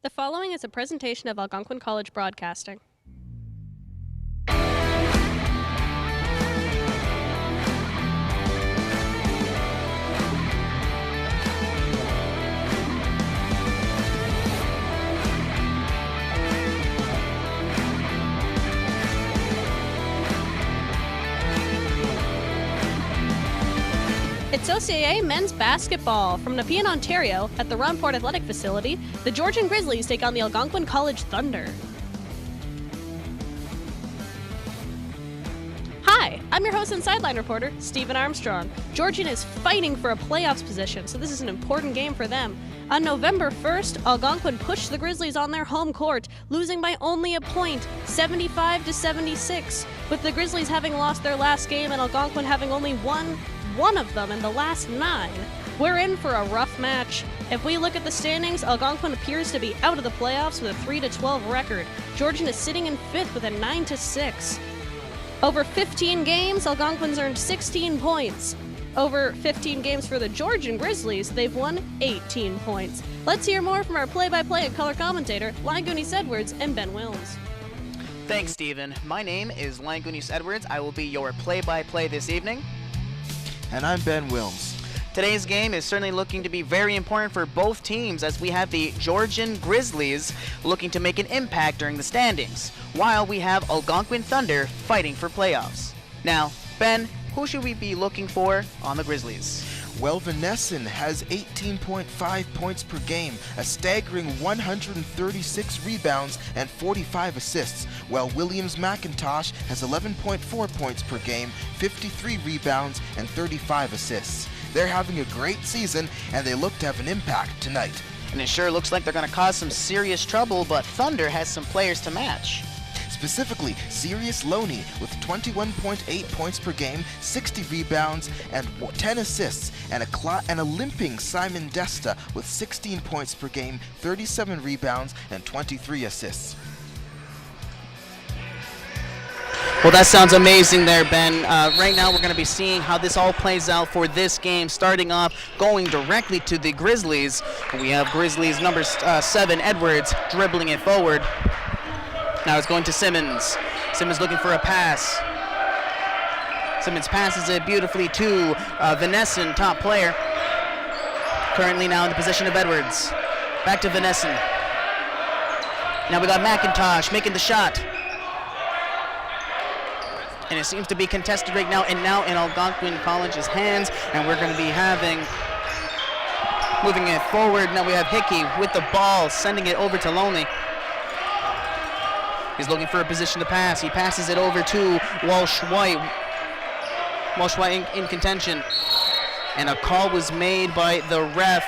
The following is a presentation of Algonquin College Broadcasting. It's OCAA men's basketball. From Nepean, Ontario, at the Runport Athletic Facility, the Georgian Grizzlies take on the Algonquin College Thunder. Hi, I'm your host and sideline reporter, Stephen Armstrong. Georgian is fighting for a playoffs position, so this is an important game for them. On November 1st, Algonquin pushed the Grizzlies on their home court, losing by only a point, 75-76, with the Grizzlies having lost their last game and Algonquin having only won one of them in the last 9. We're in for a rough match. If we look at the standings, Algonquin appears to be out of the playoffs with a 3-12 record. Georgian is sitting in 5th with a 9-6. Over 15 games, Algonquin's earned 16 points. Over 15 games for the Georgian Grizzlies, they've won 18 points. Let's hear more from our play-by-play and color commentator, Langunis Edwards and Ben Wilms. Thanks, Stephen. My name is Langunis Edwards. I will be your play-by-play this evening. And I'm Ben Wilms. Today's game is certainly looking to be very important for both teams as we have the Georgian Grizzlies looking to make an impact during the standings, while we have Algonquin Thunder fighting for playoffs. Now, Ben, who should we be looking for on the Grizzlies? Well, Vanesson has 18.5 points per game, a staggering 136 rebounds and 45 assists, while Williams McIntosh has 11.4 points per game, 53 rebounds and 35 assists. They're having a great season, and they look to have an impact tonight. And it sure looks like they're going to cause some serious trouble, but Thunder has some players to match. Specifically, Sirius Loney with 21.8 points per game, 60 rebounds, and 10 assists, and a limping Simon Desta with 16 points per game, 37 rebounds, and 23 assists. Well, that sounds amazing there, Ben. Right now we're going to be seeing how this all plays out for this game, starting off going directly to the Grizzlies. We have Grizzlies number 7, Edwards, dribbling it forward. Now it's going to Simmons. Simmons looking for a pass. Simmons passes it beautifully to Vanesson, top player. Currently now in the possession of Edwards. Back to Vanesson. Now we got McIntosh making the shot. And it seems to be contested right now, and now in Algonquin College's hands, and we're going to be moving it forward. Now we have Hickey with the ball, sending it over to Loney. He's looking for a position to pass. He passes it over to Walsh White. Walsh White in contention. And a call was made by the ref.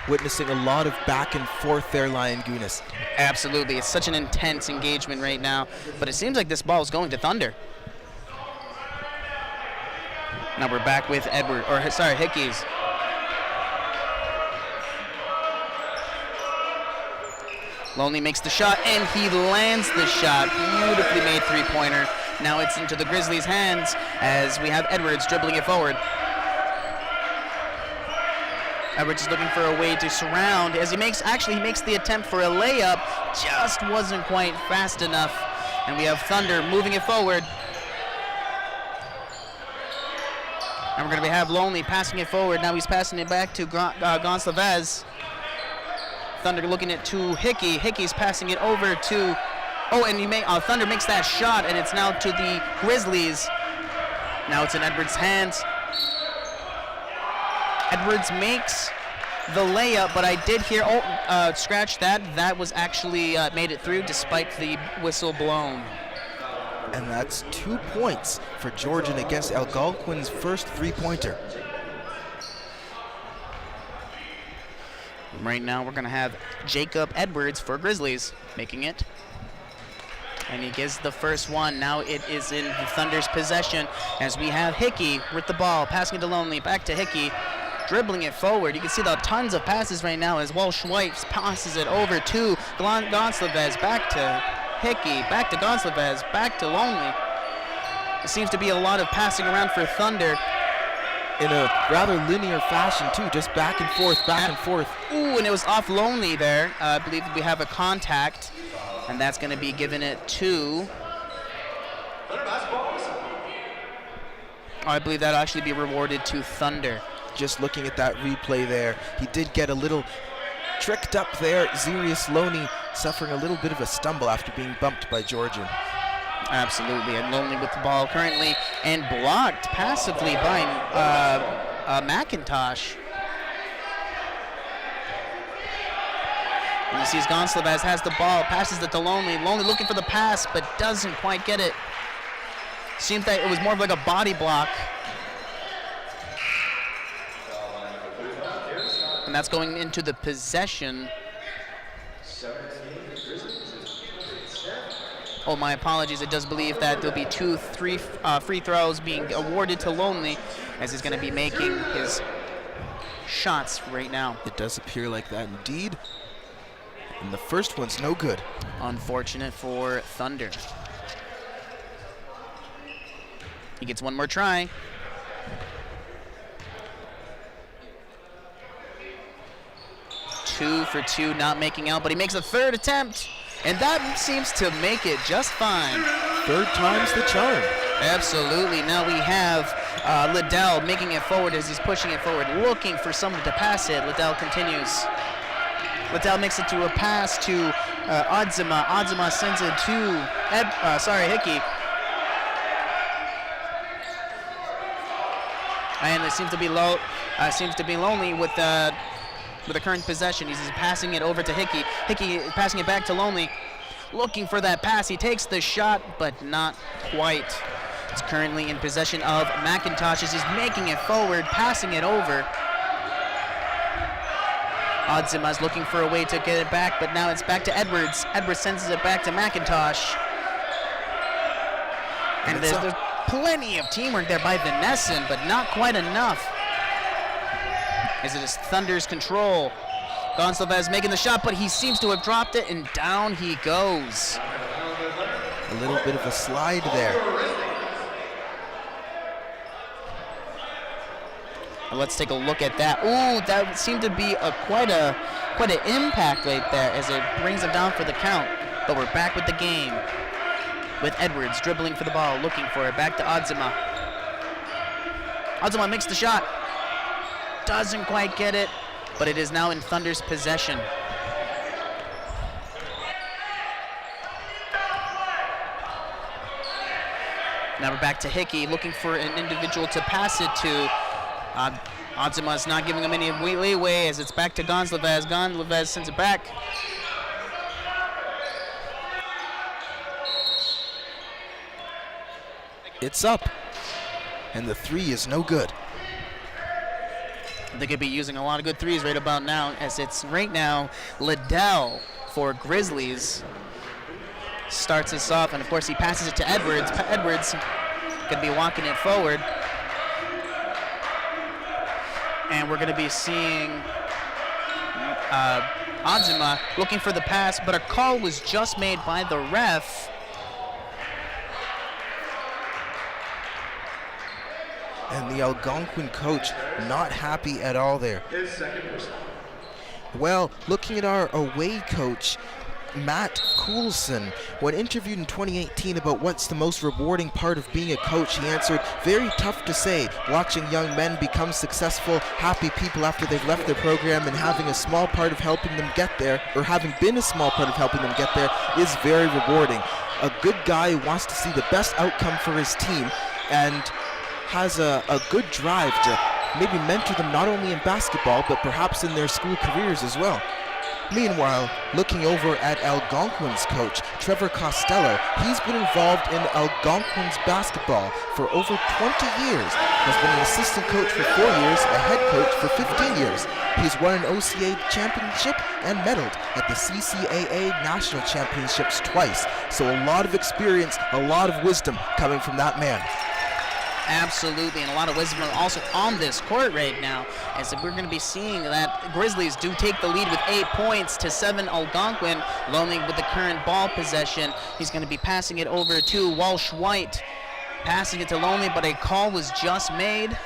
Witnessing a lot of back and forth there, Langunis. Absolutely. It's such an intense engagement right now. But it seems like this ball is going to Thunder. Now we're back with Hickey's. Loney makes the shot, and he lands the shot. Beautifully made three-pointer. Now it's into the Grizzlies' hands as we have Edwards dribbling it forward. Edwards is looking for a way to surround as he makes the attempt for a layup, just wasn't quite fast enough. And we have Thunder moving it forward. And we're going to have Loney passing it forward. Now he's passing it back to Gonsalves. Thunder looking at to Hickey. Hickey's passing it over to, Thunder makes that shot, and it's now to the Grizzlies. Now it's in Edwards' hands. Edwards makes the layup, but I did hear, scratch that. That was actually made it through despite the whistle blown. And that's 2 points for Georgian against Algonquin's first three-pointer. Right now we're going to have Jacob Edwards for Grizzlies making it. And he gets the first one. Now it is in the Thunder's possession as we have Hickey with the ball, passing it to Loney, back to Hickey, dribbling it forward. You can see the tons of passes right now as Walsh White passes it over to Gonsalves, back to Hickey, back to Gonsalves, back to Loney. It seems to be a lot of passing around for Thunder. in a rather linear fashion too, just back and forth, back and forth. Ooh, and it was off Lonely there. I believe we have a contact, and that's going to be giving it to... I believe that'll actually be rewarded to Thunder. Just looking at that replay there, he did get a little tricked up there. Zerius Loney suffering a little bit of a stumble after being bumped by Georgian. Absolutely, and Lonely with the ball currently, and blocked passively by McIntosh. And you see as Gonsalves has the ball, passes it to Lonely. Lonely looking for the pass, but doesn't quite get it. Seems that it was more of like a body block. And that's going into the possession. Oh, my apologies. It does believe that there'll be three free throws being awarded to Lonely, as he's going to be making his shots right now. It does appear like that indeed. And the first one's no good. Unfortunate for Thunder. He gets one more try. Two for two, not making out, but he makes a third attempt, and that seems to make it just fine. Third time's the charm. Absolutely. Now we have Liddell making it forward as he's pushing it forward, looking for someone to pass it. Liddell continues. Liddell makes it to a pass to Odzima. Odzima sends it to Hickey. And it seems to be Lonely with the current possession. He's passing it over to Hickey. Hickey passing it back to Lonely, looking for that pass. He takes the shot, but not quite. It's currently in possession of McIntosh as he's making it forward, passing it over. Odzima's looking for a way to get it back, but now it's back to Edwards. Edwards sends it back to McIntosh. And there's plenty of teamwork there by Vanesson, but not quite enough. As it is Thunder's control. Gonsalves making the shot, but he seems to have dropped it, and down he goes. A little bit of a slide there. And let's take a look at that. Ooh, that seemed to be quite an impact right there as it brings him down for the count. But we're back with the game, with Edwards dribbling for the ball, looking for it. Back to Odzima. Odzima makes the shot. Doesn't quite get it, but it is now in Thunder's possession. Now we're back to Hickey, looking for an individual to pass it to. Odzima's not giving him any leeway as it's back to Gonsalves. Gonsalves sends it back. It's up, and the three is no good. They could be using a lot of good threes right about now, as it's right now Liddell for Grizzlies. Starts this off, and of course he passes it to Edwards. Edwards could be walking it forward. And we're going to be seeing Odzima looking for the pass, but a call was just made by the ref. And the Algonquin coach not happy at all there. Well, looking at our away coach, Matt Coulson, when interviewed in 2018 about what's the most rewarding part of being a coach, he answered, very tough to say. Watching young men become successful, happy people after they've left their program, and having a small part of helping them get there, or having been a small part of helping them get there, is very rewarding. A good guy who wants to see the best outcome for his team, and has a good drive to maybe mentor them not only in basketball, but perhaps in their school careers as well. Meanwhile, looking over at Algonquin's coach, Trevor Costello, he's been involved in Algonquin's basketball for over 20 years, has been an assistant coach for 4 years, a head coach for 15 years. He's won an OCA championship and medaled at the CCAA National Championships twice. So a lot of experience, a lot of wisdom coming from that man. Absolutely, and a lot of wisdom also on this court right now, as we're going to be seeing that Grizzlies do take the lead with 8 points to 7 Algonquin. Lonely with the current ball possession. He's going to be passing it over to Walsh White, passing it to Lonely, but a call was just made.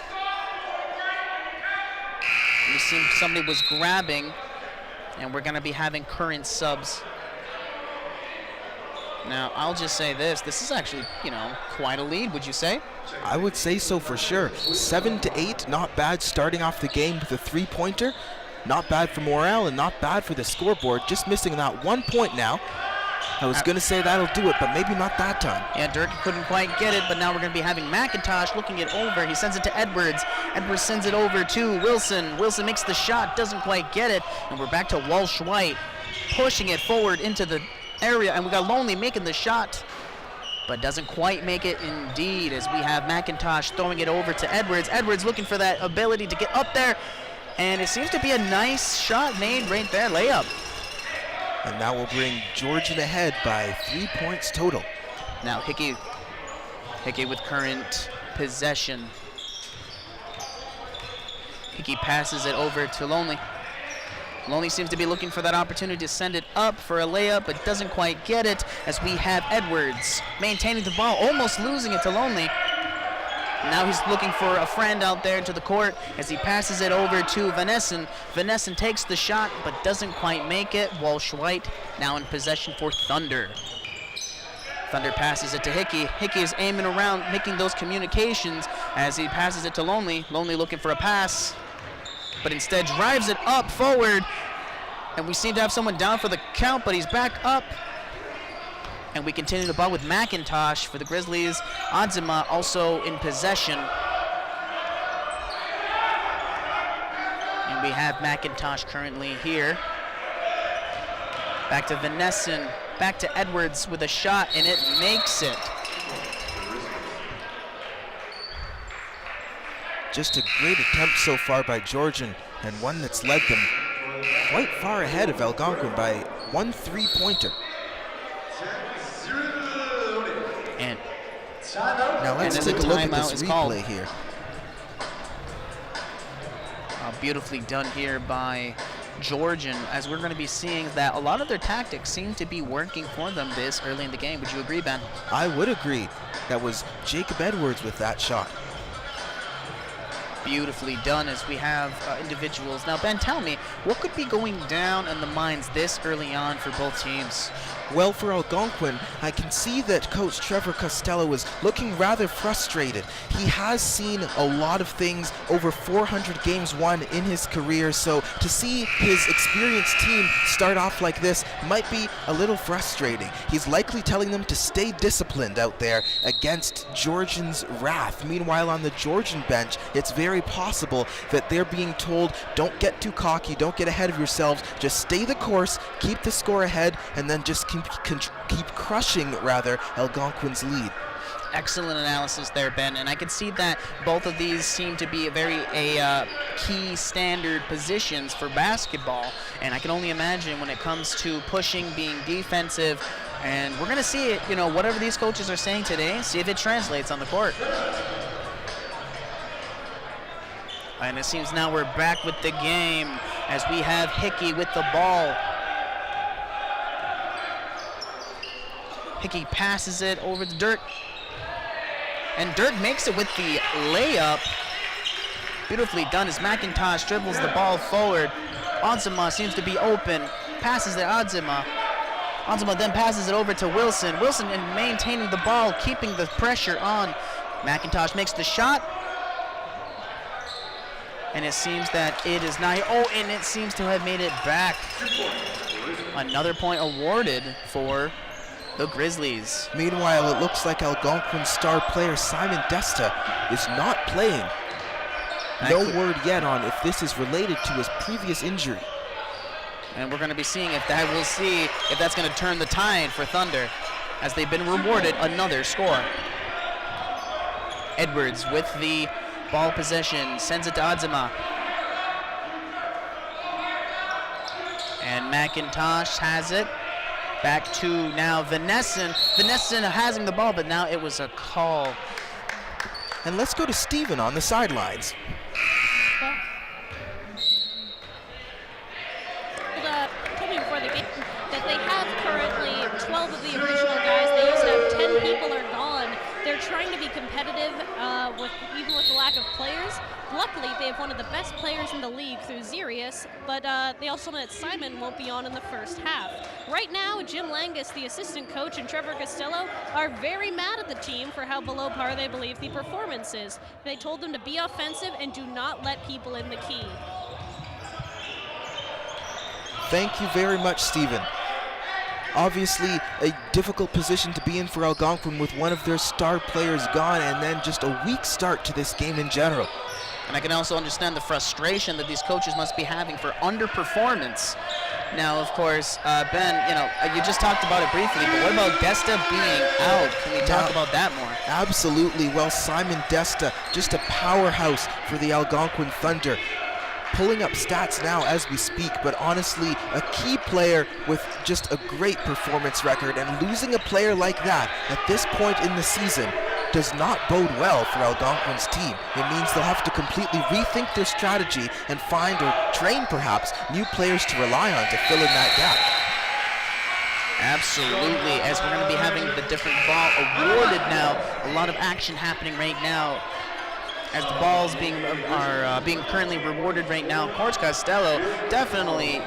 We seen somebody was grabbing, and we're going to be having current subs. Now, I'll just say this. This is actually, quite a lead, would you say? I would say so for sure. 7-8, not bad starting off the game with a 3-pointer. Not bad for morale and not bad for the scoreboard. Just missing that 1 point now. I was going to say that'll do it, but maybe not that time. Yeah, Dirk couldn't quite get it, but now we're going to be having McIntosh looking it over. He sends it to Edwards. Edwards sends it over to Wilson. Wilson makes the shot, doesn't quite get it, and we're back to Walsh White pushing it forward into the area, and we got Lonely making the shot, but doesn't quite make it indeed, as we have McIntosh throwing it over to Edwards. Edwards looking for that ability to get up there, and it seems to be a nice shot made right there, layup. And that will bring Georgian ahead by 3 points total. Now Hickey with current possession. Hickey passes it over to Lonely. Lonely seems to be looking for that opportunity to send it up for a layup, but doesn't quite get it, as we have Edwards maintaining the ball, almost losing it to Lonely. Now he's looking for a friend out there to the court as he passes it over to Vanessen. Vanessen takes the shot, but doesn't quite make it. Walsh White now in possession for Thunder. Thunder passes it to Hickey. Hickey is aiming around, making those communications as he passes it to Lonely. Lonely looking for a pass, but instead drives it up forward, and we seem to have someone down for the count, but he's back up. And we continue the ball with McIntosh for the Grizzlies. Adzima also in possession. And we have McIntosh currently here. Back to Vanessen, back to Edwards with a shot, and it makes it. Just a great attempt so far by Georgian, and one that's led them quite far ahead of Algonquin by 1 3-pointer. And now let's take a look at this replay here. Beautifully done here by Georgian, as we're going to be seeing that a lot of their tactics seem to be working for them this early in the game. Would you agree, Ben? I would agree. That was Jacob Edwards with that shot. Beautifully done, as we have individuals. Now, Ben, tell me, what could be going down in the minds this early on for both teams? Well, for Algonquin, I can see that Coach Trevor Costello is looking rather frustrated. He has seen a lot of things, over 400 games won in his career, so to see his experienced team start off like this might be a little frustrating. He's likely telling them to stay disciplined out there against Georgian's wrath. Meanwhile, on the Georgian bench, it's very possible that they're being told, don't get too cocky, don't get ahead of yourselves, just stay the course, keep the score ahead, and then just keep crushing, Algonquin's lead. Excellent analysis there, Ben, and I can see that both of these seem to be very key standard positions for basketball, and I can only imagine when it comes to pushing, being defensive, and we're going to see it, whatever these coaches are saying today, see if it translates on the court. And it seems now we're back with the game as we have Hickey with the ball. Hickey passes it over to Dirk. And Dirk makes it with the layup. Beautifully done as McIntosh dribbles the ball forward. Adzima seems to be open. Passes to Adzima. Adzima then passes it over to Wilson. Wilson in maintaining the ball, keeping the pressure on. McIntosh makes the shot. And it seems that it is not. Oh, and it seems to have made it back. Another point awarded for the Grizzlies. Meanwhile, it looks like Algonquin star player Simon Desta is not playing. No word yet on if this is related to his previous injury. And we're going to be seeing if that, we'll see if that's going to turn the tide for Thunder, as they've been rewarded another score. Edwards with the ball possession, sends it to Adzima. And McIntosh has it. Back to now Vanessen. Vanessen having the ball, but now it was a call. And let's go to Steven on the sidelines. Told me before the game that they have currently 12 of the original guys. They used to have 10 people are gone. They're trying to be competitive even with the lack of players. Luckily, they have one of the best players in the league through Zirius, but they also know that Simon won't be on in the first half. Right now, Jim Langus, the assistant coach, and Trevor Costello are very mad at the team for how below par they believe the performance is. They told them to be offensive and do not let people in the key. Thank you very much, Stephen. Obviously, a difficult position to be in for Algonquin with one of their star players gone, and then just a weak start to this game in general. And I can also understand the frustration that these coaches must be having for underperformance. Now, of course, Ben, you just talked about it briefly, but what about Desta being out? Can we talk about that more? Absolutely. Well, Simon Desta, just a powerhouse for the Algonquin Thunder. Pulling up stats now as we speak, but honestly, a key player with just a great performance record, and losing a player like that at this point in the season does not bode well for Algonquin's team. It means they'll have to completely rethink their strategy and find, or train perhaps, new players to rely on to fill in that gap. Absolutely, as we're going to be having the different ball awarded now. A lot of action happening right now as the balls are being currently rewarded right now. Coach Costello definitely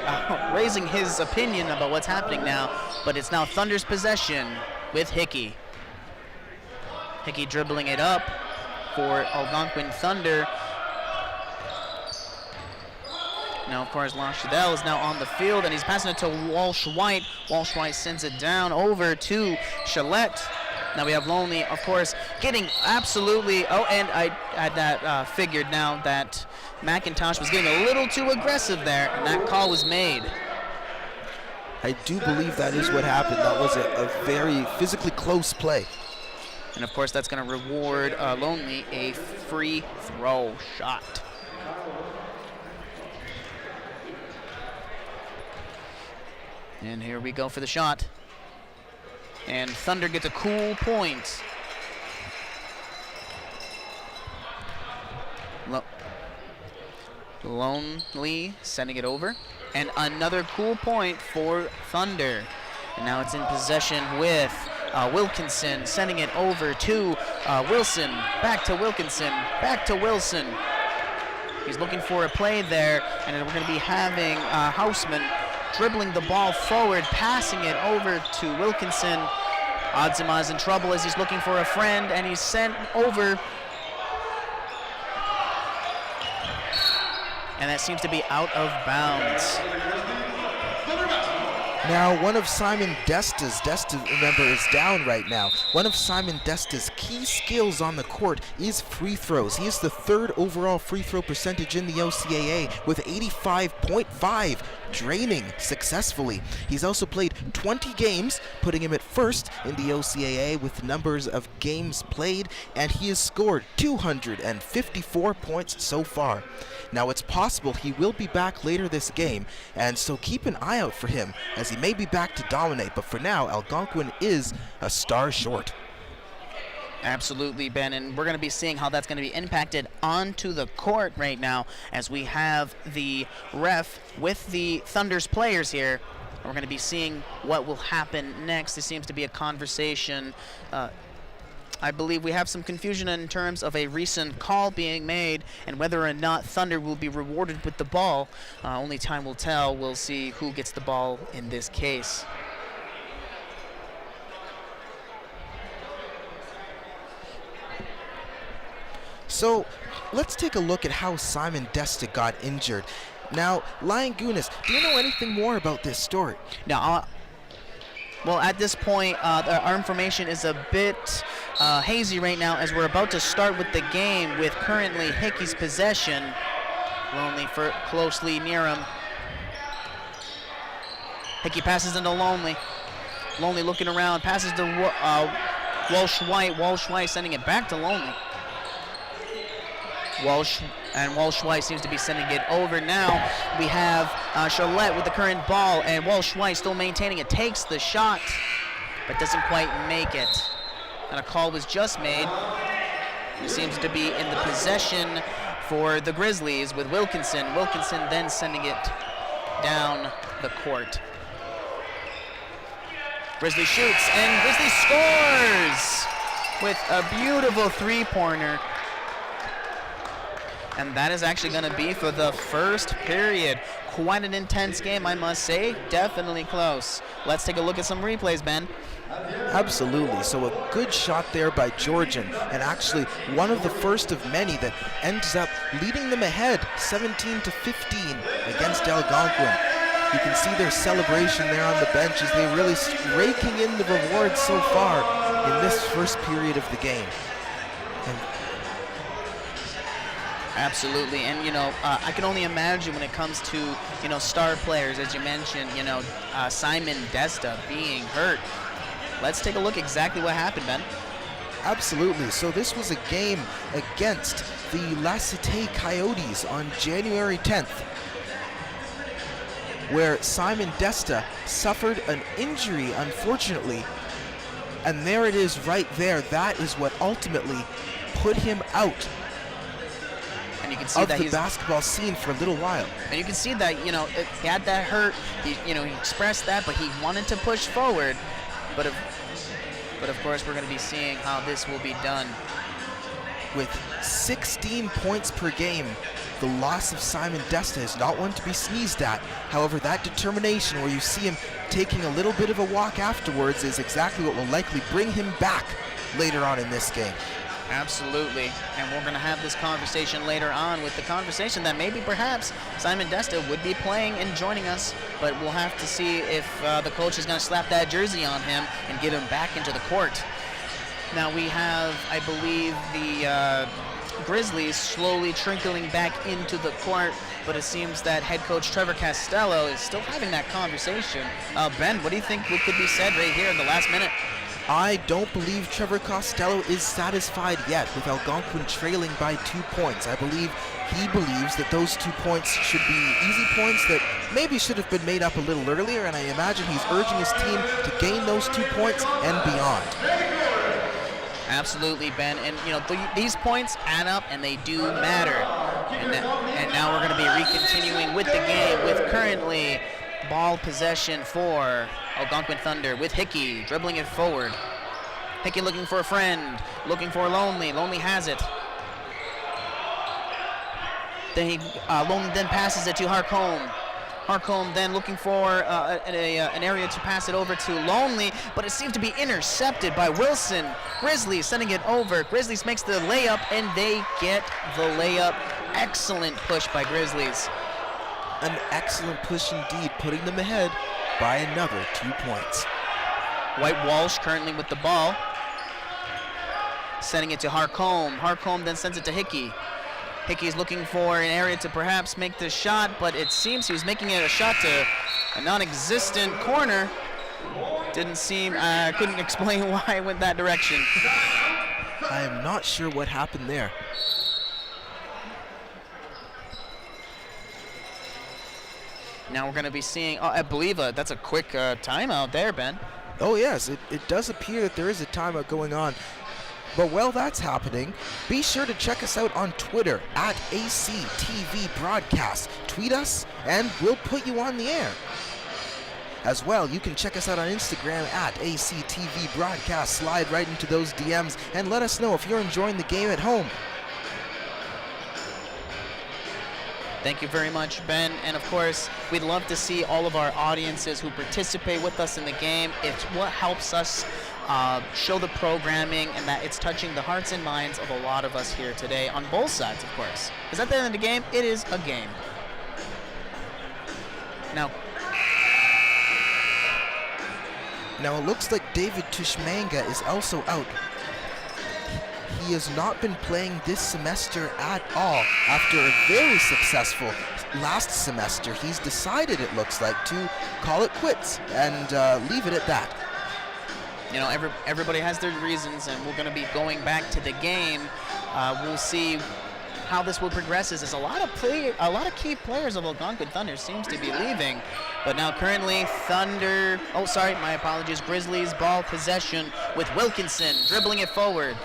raising his opinion about what's happening now, but it's now Thunder's possession with Hickey. Hickey dribbling it up for Algonquin Thunder. Now, of course, Lachadel is now on the field, and he's passing it to Walsh White. Walsh White sends it down over to Chalette. Now we have Lonely, of course, getting absolutely, and I had that figured now that McIntosh was getting a little too aggressive there, and that call was made. I do believe that is what happened. That was a very physically close play. And of course, that's going to reward Lonely a free throw shot. And here we go for the shot. And Thunder gets a cool point. Lonely sending it over. And another cool point for Thunder. And now it's in possession with Wilkinson, sending it over to Wilson. Back to Wilkinson. Back to Wilson. He's looking for a play there. And then we're going to be having Houseman dribbling the ball forward, passing it over to Wilkinson. Adzima is in trouble as he's looking for a friend, and he's sent over. And that seems to be out of bounds. Now, one of Simon Desta, remember, is down right now. One of Simon Desta's key skills on the court is free throws. He is the third overall free throw percentage in the OCAA with 85.5, draining successfully. He's also played 20 games, putting him at first in the OCAA with numbers of games played, and he has scored 254 points so far. Now, it's possible he will be back later this game, and so keep an eye out for him, as he may be back to dominate, but for now, Algonquin is a star short. Absolutely, Ben, and we're going to be seeing how that's going to be impacted onto the court right now as we have the ref with the Thunder's players here. We're going to be seeing what will happen next. There seems to be a conversation. I believe we have some confusion in terms of a recent call being made and whether or not Thunder will be rewarded with the ball. Only time will tell. We'll see who gets the ball in this case. So let's take a look at how Simon Desta got injured. Now, Lion Gunas, do you know anything more about this story? Now, well, at this point, our information is a bit hazy right now as we're about to start with the game with currently Hickey's possession. Lonely closely near him. Hickey passes into Lonely. Lonely looking around, passes to Walsh White. Walsh White sending it back to Lonely. Walsh White seems to be sending it over now. We have Chalette with the current ball, and Walsh White still maintaining it, takes the shot, but doesn't quite make it. And a call was just made. It seems to be in the possession for the Grizzlies with Wilkinson. Wilkinson then sending it down the court. Grizzlies shoots, and Grizzlies scores! with a beautiful three-pointer. And that is actually going to be for the first period. Quite an intense game, I must say. Definitely close. Let's take a look at some replays, Ben. Absolutely. So a good shot there by Georgian, and actually one of the first of many that ends up leading them ahead 17-15 against Algonquin. You can see their celebration there on the bench as they really raking in the rewards so far in this first period of the game. And absolutely, and I can only imagine when it comes to star players, as you mentioned, Simon Desta being hurt. Let's take a look exactly what happened, Ben. Absolutely. So this was a game against the La Cité Coyotes on January 10th, where Simon Desta suffered an injury, unfortunately, and there it is right there. That is what ultimately put him out and you can see of that the basketball scene for a little while. And you can see that, he had that hurt. He expressed that, but he wanted to push forward. But of course, we're going to be seeing how this will be done. With 16 points per game, the loss of Simon Desta is not one to be sneezed at. However, that determination where you see him taking a little bit of a walk afterwards is exactly what will likely bring him back later on in this game. Absolutely, and we're going to have this conversation later on with the conversation that maybe perhaps Simon Desta would be playing and joining us, but we'll have to see if the coach is going to slap that jersey on him and get him back into the court. Now we have, I believe, the Grizzlies slowly trickling back into the court, but it seems that head coach Trevor Costello is still having that conversation. Ben, what do you think could be said right here in the last minute? I don't believe Trevor Costello is satisfied yet with Algonquin trailing by 2 points. I believe he believes that those 2 points should be easy points that maybe should have been made up a little earlier, and I imagine he's urging his team to gain those 2 points and beyond. Absolutely, Ben, and these points add up and they do matter. And now we're going to be recontinuing with the game with currently ball possession for Algonquin Thunder with Hickey dribbling it forward. Hickey looking for a friend, looking for Lonely. Lonely has it. Then Lonely then passes it to Harcombe. Harcombe then looking for an area to pass it over to Lonely, but it seems to be intercepted by Wilson. Grizzlies sending it over. Grizzlies makes the layup, and they get the layup. Excellent push by Grizzlies. An excellent push indeed, putting them ahead by another 2 points. White Walsh currently with the ball, sending it to Harcombe. Harcombe then sends it to Hickey. Hickey's looking for an area to perhaps make the shot, but it seems he was making it a shot to a non-existent corner. Didn't seem, couldn't explain why it went that direction. I am not sure what happened there. Now we're going to be seeing, I believe that's a quick timeout there, Ben. Oh yes, it does appear that there is a timeout going on. But while that's happening, be sure to check us out on Twitter at ACTV Broadcast. Tweet us and we'll put you on the air. As well, you can check us out on Instagram at ACTV Broadcast. Slide right into those DMs and let us know if you're enjoying the game at home. Thank you very much, Ben. And of course, we'd love to see all of our audiences who participate with us in the game. It's what helps us show the programming and that it's touching the hearts and minds of a lot of us here today on both sides, of course. Because at the end of the game, it is a game. Now it looks like David Tushmanga is also out. He has not been playing this semester at all. After a very successful last semester, he's decided, it looks like, to call it quits and leave it at that. Everybody has their reasons, and we're going to be going back to the game. We'll see how this will progress. As a lot of key players of Algonquin Thunder seems to be leaving, but now currently Thunder. Oh, sorry, my apologies. Grizzlies ball possession with Wilkinson dribbling it forward,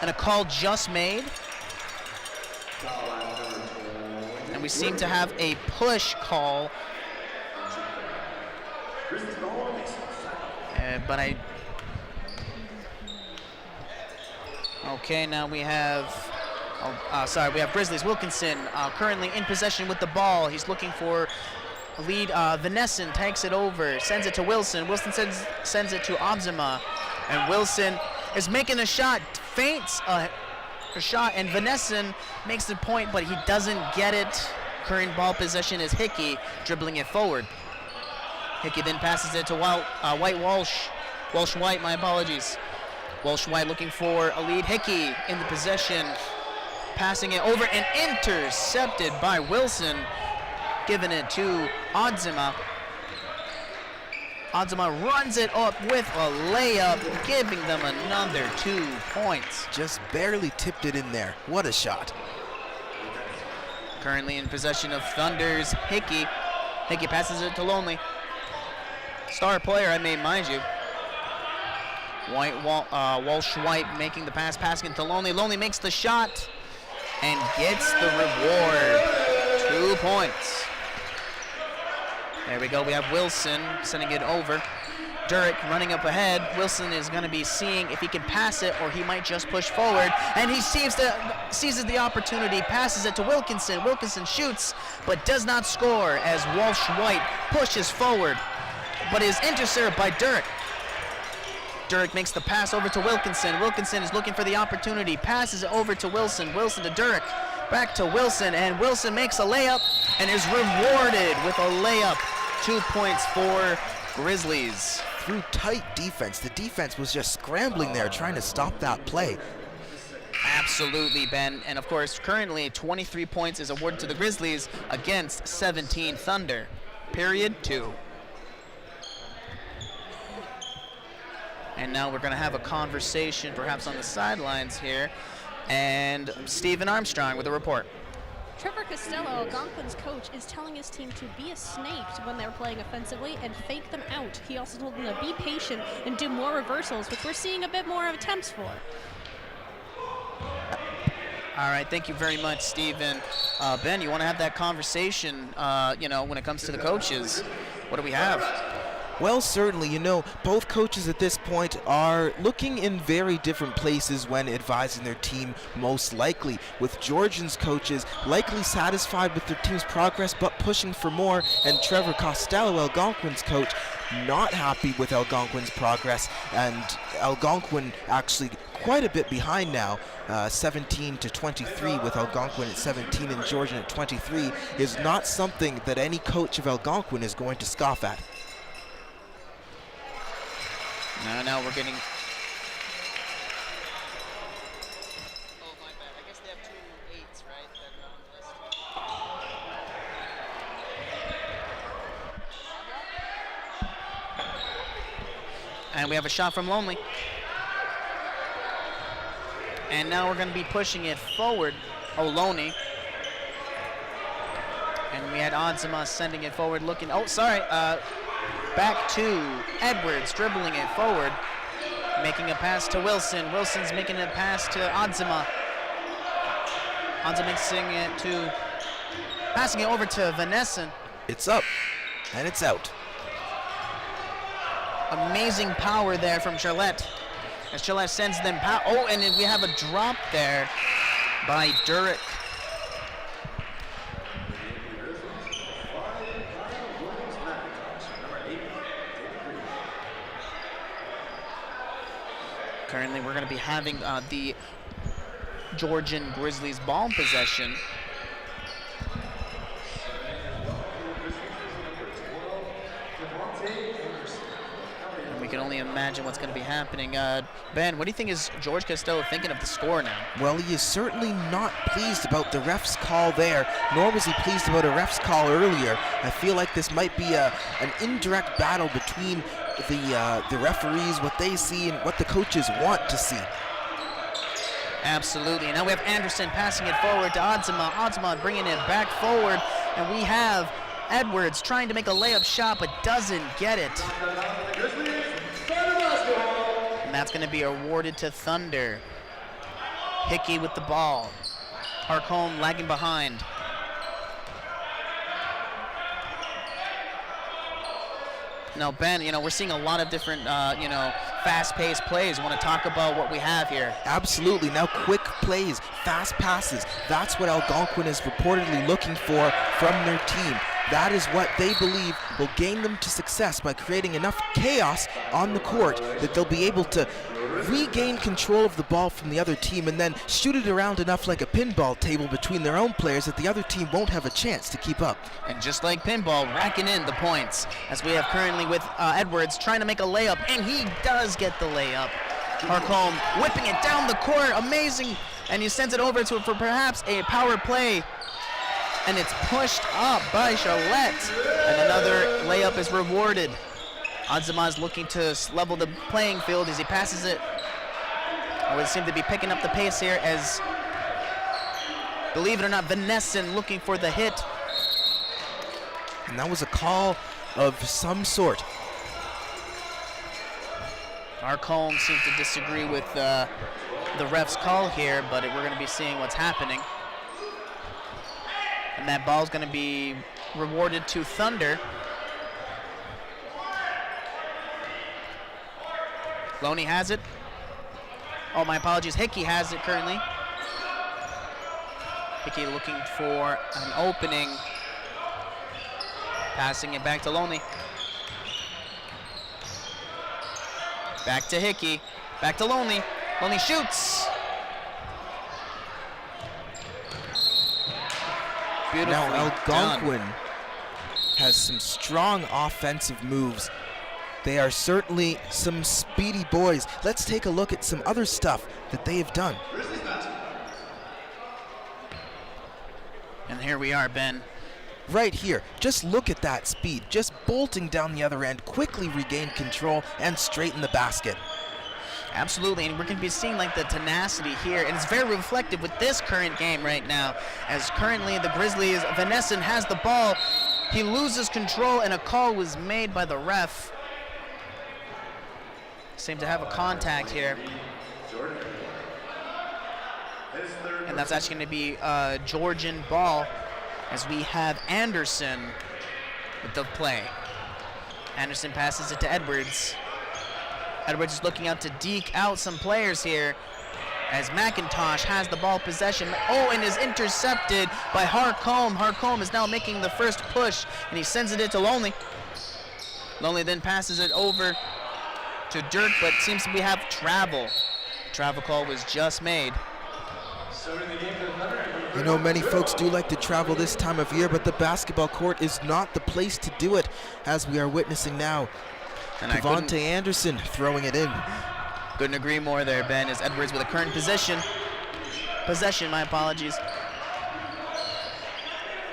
and a call just made. And we seem to have a push call, Okay, now we have, we have Grizzlies. Wilkinson currently in possession with the ball. He's looking for a lead. Vanesson takes it over, sends it to Wilson. Wilson sends it to Adzema, and Wilson is making a shot, feints a shot, and Vanesson makes the point, but he doesn't get it. Current ball possession is Hickey dribbling it forward. Hickey then passes it to Walsh-White, my apologies. Walsh-White looking for a lead. Hickey in the possession, passing it over and intercepted by Wilson, giving it to Adzema. Adzema runs it up with a layup, giving them another 2 points. Just barely tipped it in there. What a shot. Currently in possession of Thunder's Hickey. Hickey passes it to Lonely. Star player, I may mind you. Walsh-White making the pass, passing it to Lonely. Lonely makes the shot and gets the reward. 2 points. There we go. We have Wilson sending it over. Durek running up ahead. Wilson is going to be seeing if he can pass it or he might just push forward. And he seizes the opportunity, passes it to Wilkinson. Wilkinson shoots but does not score as Walsh-White pushes forward, but is intercepted by Durek. Durek makes the pass over to Wilkinson. Wilkinson is looking for the opportunity, passes it over to Wilson. Wilson to Durek, back to Wilson, and Wilson makes a layup and is rewarded with a layup. 2 points for Grizzlies. Through tight defense. The defense was just scrambling there trying to stop that play. Absolutely, Ben. And of course, currently 23 points is awarded to the Grizzlies against 17 Thunder. Period 2. And now we're going to have a conversation perhaps on the sidelines here. And Stephen Armstrong with a report. Trevor Costello, Algonquin's coach, is telling his team to be a snake when they're playing offensively and fake them out. He also told them to be patient and do more reversals, which we're seeing a bit more of attempts for. All right, thank you very much, Stephen. Ben, you want to have that conversation, when it comes to the coaches? What do we have? Well, certainly, both coaches at this point are looking in very different places when advising their team, most likely. With Georgian's coaches likely satisfied with their team's progress but pushing for more, and Trevor Costello, Algonquin's coach, not happy with Algonquin's progress, and Algonquin actually quite a bit behind now, 17-23 with Algonquin at 17 and Georgian at 23, is not something that any coach of Algonquin is going to scoff at. Now we're getting... Oh, my bad. I guess they have 2 8s, right? That are on the list. And we have a shot from Lonely. And now we're going to be pushing it forward. Loney. And we had Adzema sending it forward, looking... Oh, sorry. Back to Edwards, dribbling it forward, making a pass to Wilson. Wilson's making a pass to Adzema. Adzema passing it over to Vanesson. It's up, and it's out. Amazing power there from Charlotte. As Charlotte sends them and then we have a drop there by Durek. Currently, we're going to be having the Georgian Grizzlies ball possession. And we can only imagine what's going to be happening. Ben, what do you think is George Costello thinking of the score now? Well, he is certainly not pleased about the ref's call there, nor was he pleased about a ref's call earlier. I feel like this might be an indirect battle between the referees, what they see and what the coaches want to see. Absolutely. Now we have Anderson passing it forward to Adzema. Adzema bringing it back forward, and we have Edwards trying to make a layup shot but doesn't get it. And that's going to be awarded to Thunder. Hickey with the ball. Harcombe lagging behind. Now, Ben, we're seeing a lot of different, fast-paced plays. You want to talk about what we have here? Absolutely. Now quick plays, fast passes. That's what Algonquin is reportedly looking for from their team. That is what they believe will gain them to success by creating enough chaos on the court that they'll be able to regain control of the ball from the other team and then shoot it around enough like a pinball table between their own players that the other team won't have a chance to keep up. And just like pinball, racking in the points, as we have currently with Edwards trying to make a layup, and he does get the layup. Harcombe whipping it down the court, amazing, and he sends it over to for perhaps a power play, and it's pushed up by Charlotte, and another layup is rewarded. Anzamaz looking to level the playing field as he passes it. We seem to be picking up the pace here as, believe it or not, Venessen looking for the hit. And that was a call of some sort. Harcombe seems to disagree with the ref's call here, but we're going to be seeing what's happening. And that ball's going to be rewarded to Thunder. Loney has it. Oh, my apologies. Hickey has it currently. Hickey looking for an opening. Passing it back to Loney. Back to Hickey. Back to Loney. Loney shoots. Beautifully now Algonquin done. Has some strong offensive moves. They are certainly some speedy boys. Let's take a look at some other stuff that they have done. And here we are, Ben. Right here, just look at that speed. Just bolting down the other end, quickly regain control and straighten the basket. Absolutely, and we're going to be seeing like the tenacity here, and it's very reflective with this current game right now, as currently the Grizzlies, Venessen has the ball. He loses control, and a call was made by the ref. Seem to have a contact here. And that's actually going to be a Georgian ball, as we have Anderson with the play. Anderson passes it to Edwards. Edwards is looking out to deke out some players here, as McIntosh has the ball possession. Oh, and is intercepted by Harcombe. Harcombe is now making the first push, and he sends it to Loney. Loney then passes it over to Dirk, but seems we have travel. Travel call was just made. You know, many folks do like to travel this time of year, but the basketball court is not the place to do it, as we are witnessing now. And Devontae Anderson throwing it in. Couldn't agree more there, Ben, as Edwards with a current possession, my apologies.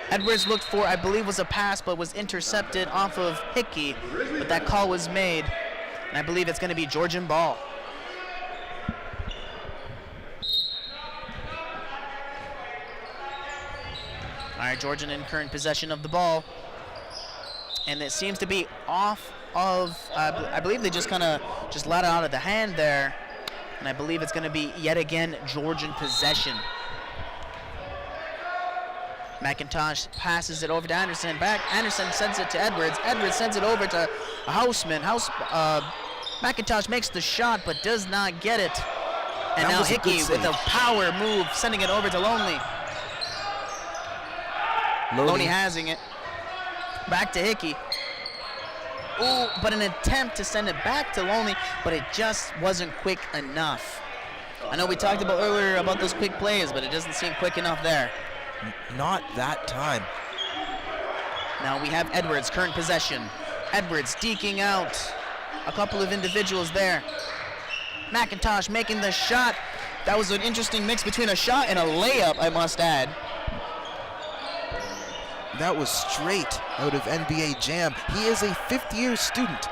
Edwards looked for, I believe, was a pass, but was intercepted off of Hickey, but that call was made. And I believe it's going to be Georgian ball. All right, Georgian in current possession of the ball. And it seems to be off of, I believe they just kind of let it out of the hand there. And I believe it's going to be yet again Georgian possession. McIntosh passes it over to Anderson. Back, Anderson sends it to Edwards. Edwards sends it over to Houseman. McIntosh makes the shot, but does not get it. And now Hickey with a power move, sending it over to Loney. Loney having it. Back to Hickey. Ooh, but an attempt to send it back to Loney, but it just wasn't quick enough. I know we talked about earlier about those quick plays, but it doesn't seem quick enough there. Not that time. Now we have Edwards, current possession. Edwards deking out a couple of individuals there. McIntosh making the shot. That was an interesting mix between a shot and a layup, I must add. That was straight out of NBA Jam. He is a fifth-year student,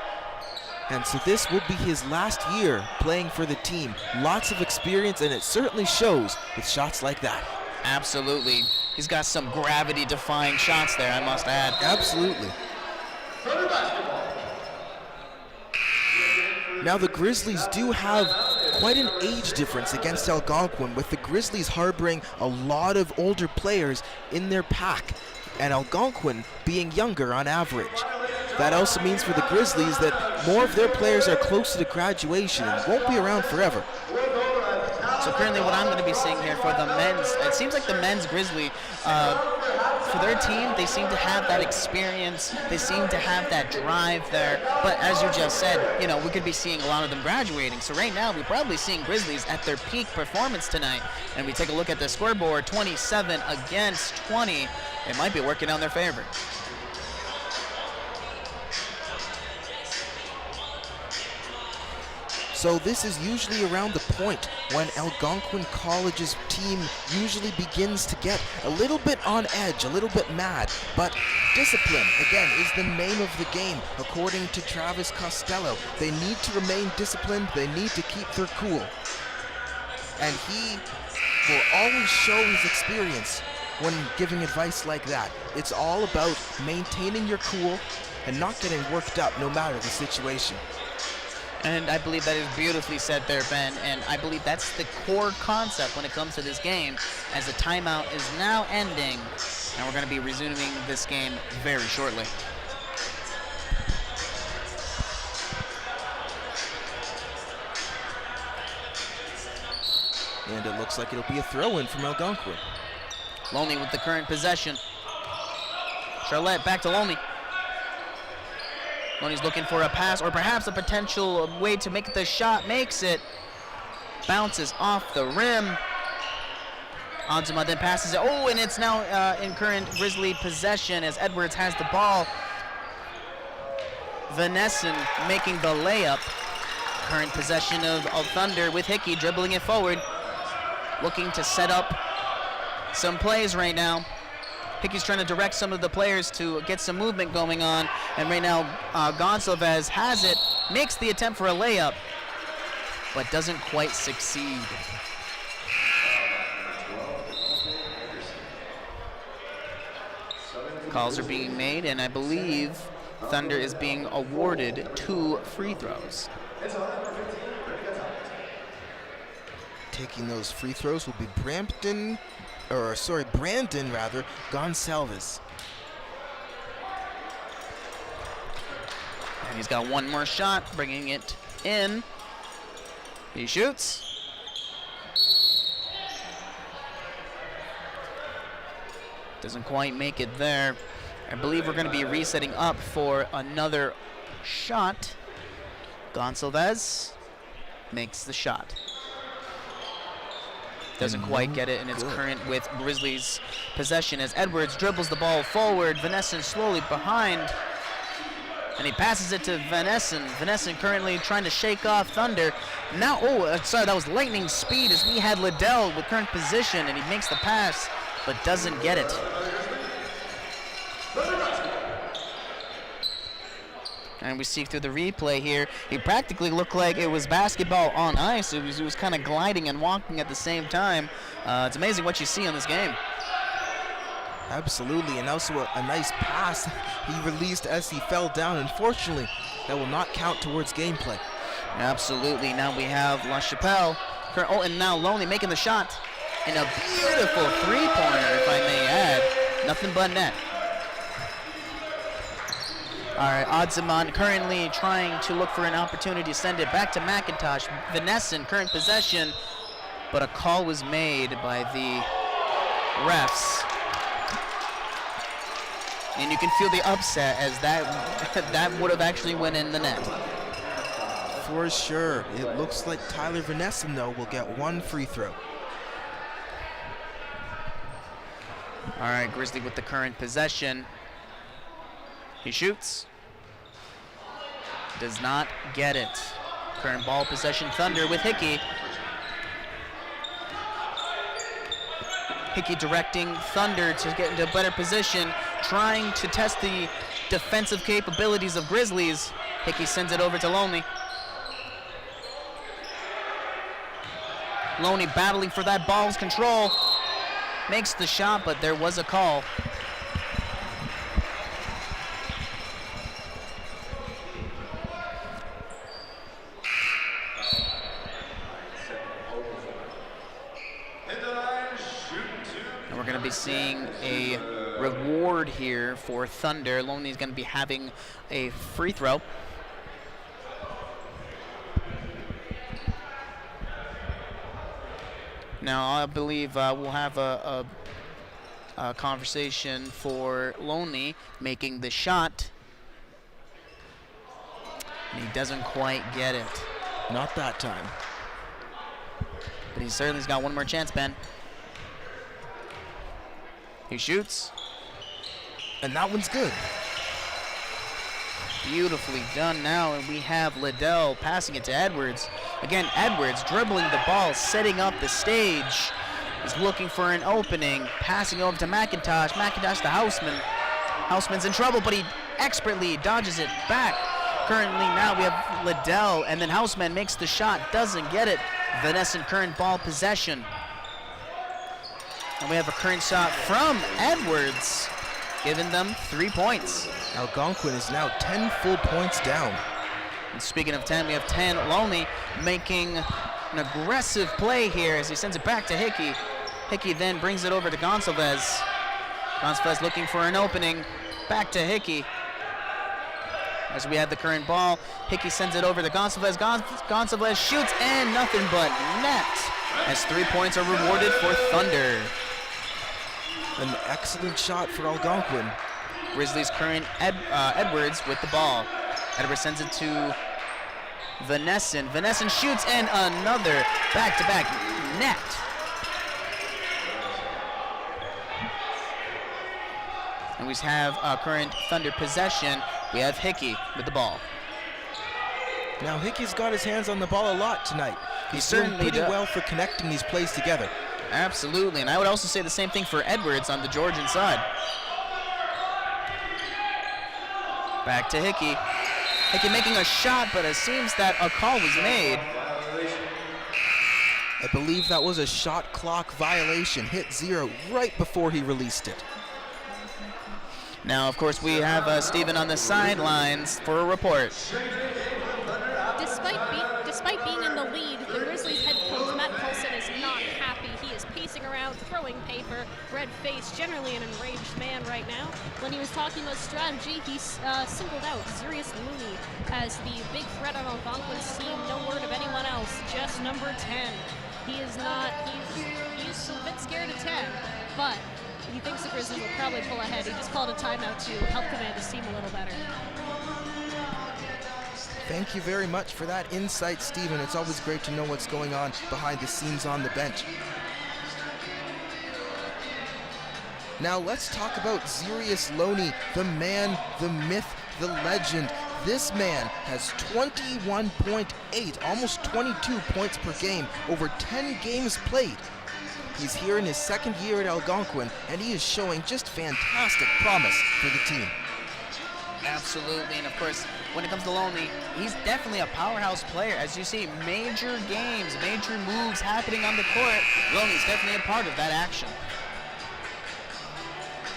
and so this will be his last year playing for the team. Lots of experience, and it certainly shows with shots like that. Absolutely. He's got some gravity-defying shots there, I must add. Absolutely. Now the Grizzlies do have quite an age difference against Algonquin, with the Grizzlies harboring a lot of older players in their pack, and Algonquin being younger on average. That also means for the Grizzlies that more of their players are closer to graduation and won't be around forever. So currently what I'm going to be seeing here for the men's, it seems like the men's Grizzly, for their team, they seem to have that experience, they seem to have that drive there, but as you just said, you know, we could be seeing a lot of them graduating. So right now, we're probably seeing Grizzlies at their peak performance tonight, and we take a look at the scoreboard, 27 against 20. It might be working on their favor. So this is usually around the point when Algonquin College's team usually begins to get a little bit on edge, a little bit mad. But discipline, again, is the name of the game, according to Travis Costello. They need to remain disciplined. They need to keep their cool. And he will always show his experience when giving advice like that. It's all about maintaining your cool and not getting worked up no matter the situation. And I believe that is beautifully said there, Ben, and I believe that's the core concept when it comes to this game, as the timeout is now ending, and we're going to be resuming this game very shortly. And it looks like it'll be a throw-in from Algonquin. Loney with the current possession. Charlotte back to Loney. Loney's looking for a pass or perhaps a potential way to make the shot. Makes it. Bounces off the rim. Anzuma then passes it. Oh, and it's now in current Grizzly possession as Edwards has the ball. Vanesson making the layup. Current possession of Thunder with Hickey dribbling it forward. Looking to set up some plays right now. Hickey's trying to direct some of the players to get some movement going on. And right now, Gonsalves has it, makes the attempt for a layup, but doesn't quite succeed. Calls are being made, and I believe Thunder is being awarded 2 free throws. Taking those free throws will be Brandon Gonsalves. And he's got one more shot, bringing it in. He shoots. Doesn't quite make it there. I believe we're going to be resetting up for another shot. Gonsalves makes the shot. Doesn't quite get it, and it's current with Grizzlies possession as Edwards dribbles the ball forward. Vanesson slowly behind, and he passes it to Vanesson. Vanesson currently trying to shake off Thunder. Now, sorry, that was lightning speed as we had Liddell with current position, and he makes the pass, but doesn't get it. And we see through the replay here, he practically looked like it was basketball on ice. It was kind of gliding and walking at the same time. It's amazing what you see in this game. Absolutely, and also a nice pass he released as he fell down. Unfortunately, that will not count towards gameplay. Absolutely. Now we have La Chapelle. Oh, and now Loney making the shot. And a beautiful three-pointer, if I may add. Nothing but net. All right, Odziman currently trying to look for an opportunity to send it back to McIntosh. Vanesson, current possession, but a call was made by the refs. And you can feel the upset as that would have actually went in the net. For sure. It looks like Tyler Vanesson, though, will get 1 free throw. All right, Grizzly with the current possession. He shoots. Does not get it. Current ball possession, Thunder with Hickey. Hickey directing Thunder to get into a better position, trying to test the defensive capabilities of Grizzlies. Hickey sends it over to Loney. Loney battling for that ball's control. Makes the shot, but there was a call. And we're going to be seeing a reward here for Thunder. Loney's going to be having a free throw. Now, I believe we'll have a conversation for Loney making the shot. And he doesn't quite get it. Not that time. But he certainly's got one more chance, Ben. He shoots. And that one's good. Beautifully done now, and we have Liddell passing it to Edwards. Again, Edwards dribbling the ball, setting up the stage. He's looking for an opening, passing over to McIntosh. McIntosh to Houseman. Houseman's in trouble, but he expertly dodges it back. Currently now we have Liddell, and then Houseman makes the shot, doesn't get it. Vanessa current ball possession. And we have a current shot from Edwards, giving them 3 points. Algonquin is now 10 full points down. And speaking of 10, we have 10 Loney making an aggressive play here as he sends it back to Hickey. Hickey then brings it over to Gonsalves. Gonsalves looking for an opening. Back to Hickey. As we have the current ball, Hickey sends it over to Gonsalves. Gonsalves shoots and nothing but net, as 3 points are rewarded for Thunder. An excellent shot for Algonquin. Grizzlies current Edwards with the ball. Edwards sends it to Vanesson. Vanesson shoots and another back-to-back net. And we have current Thunder possession. We have Hickey with the ball. Now Hickey's got his hands on the ball a lot tonight. He's doing certainly pretty does. well for connecting these plays together. Absolutely, and I would also say the same thing for Edwards on the Georgian side. Back to Hickey. Hickey making a shot, but it seems that a call was made. I believe that was a shot clock violation. Hit 0 right before he released it. Now, of course, we have Stephen on the sidelines for a report. Despite being in the lead, the Grizzlies head coach Matt Coulson is not happy. He is pacing around, throwing paper, red face, generally an enraged man right now. When he was talking about strategy, he singled out Sirius Looney as the big threat on Algonquin's team. No word of anyone else, just number 10. He is not, he's a bit scared of 10, but he thinks the Grizzlies will probably pull ahead. He just called a timeout to help command his team a little better. Thank you very much for that insight, Stephen. It's always great to know what's going on behind the scenes on the bench. Now let's talk about Sirius Looney, the man, the myth, the legend. This man has 21.8, almost 22 points per game, over 10 games played. He's here in his second year at Algonquin, and he is showing just fantastic promise for the team. Absolutely, and of course, when it comes to Loney, he's definitely a powerhouse player. As you see, major games, major moves happening on the court. Loney's definitely a part of that action.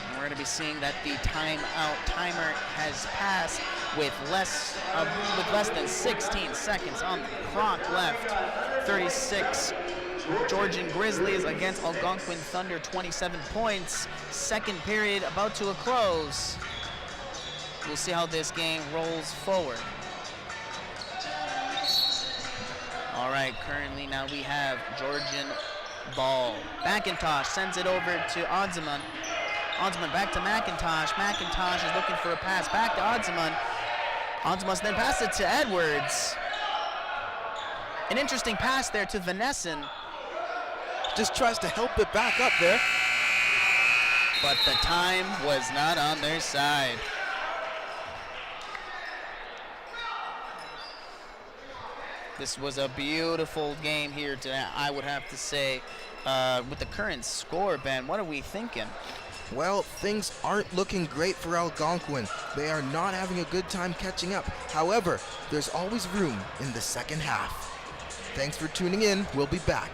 And we're going to be seeing that the timer has passed with less than 16 seconds on the clock left. 36 Georgian Grizzlies against Algonquin Thunder, 27 points. Second period about to a close. We'll see how this game rolls forward. All right, currently now we have Georgian ball. McIntosh sends it over to Odzeman. Odzeman back to McIntosh. McIntosh is looking for a pass back to Odzeman. Odzeman then passes it to Edwards. An interesting pass there to Vanesson. Just tries to help it back up there. But the time was not on their side. This was a beautiful game here today, I would have to say. With the current score, Ben, what are we thinking? Well, things aren't looking great for Algonquin. They are not having a good time catching up. However, there's always room in the second half. Thanks for tuning in. We'll be back.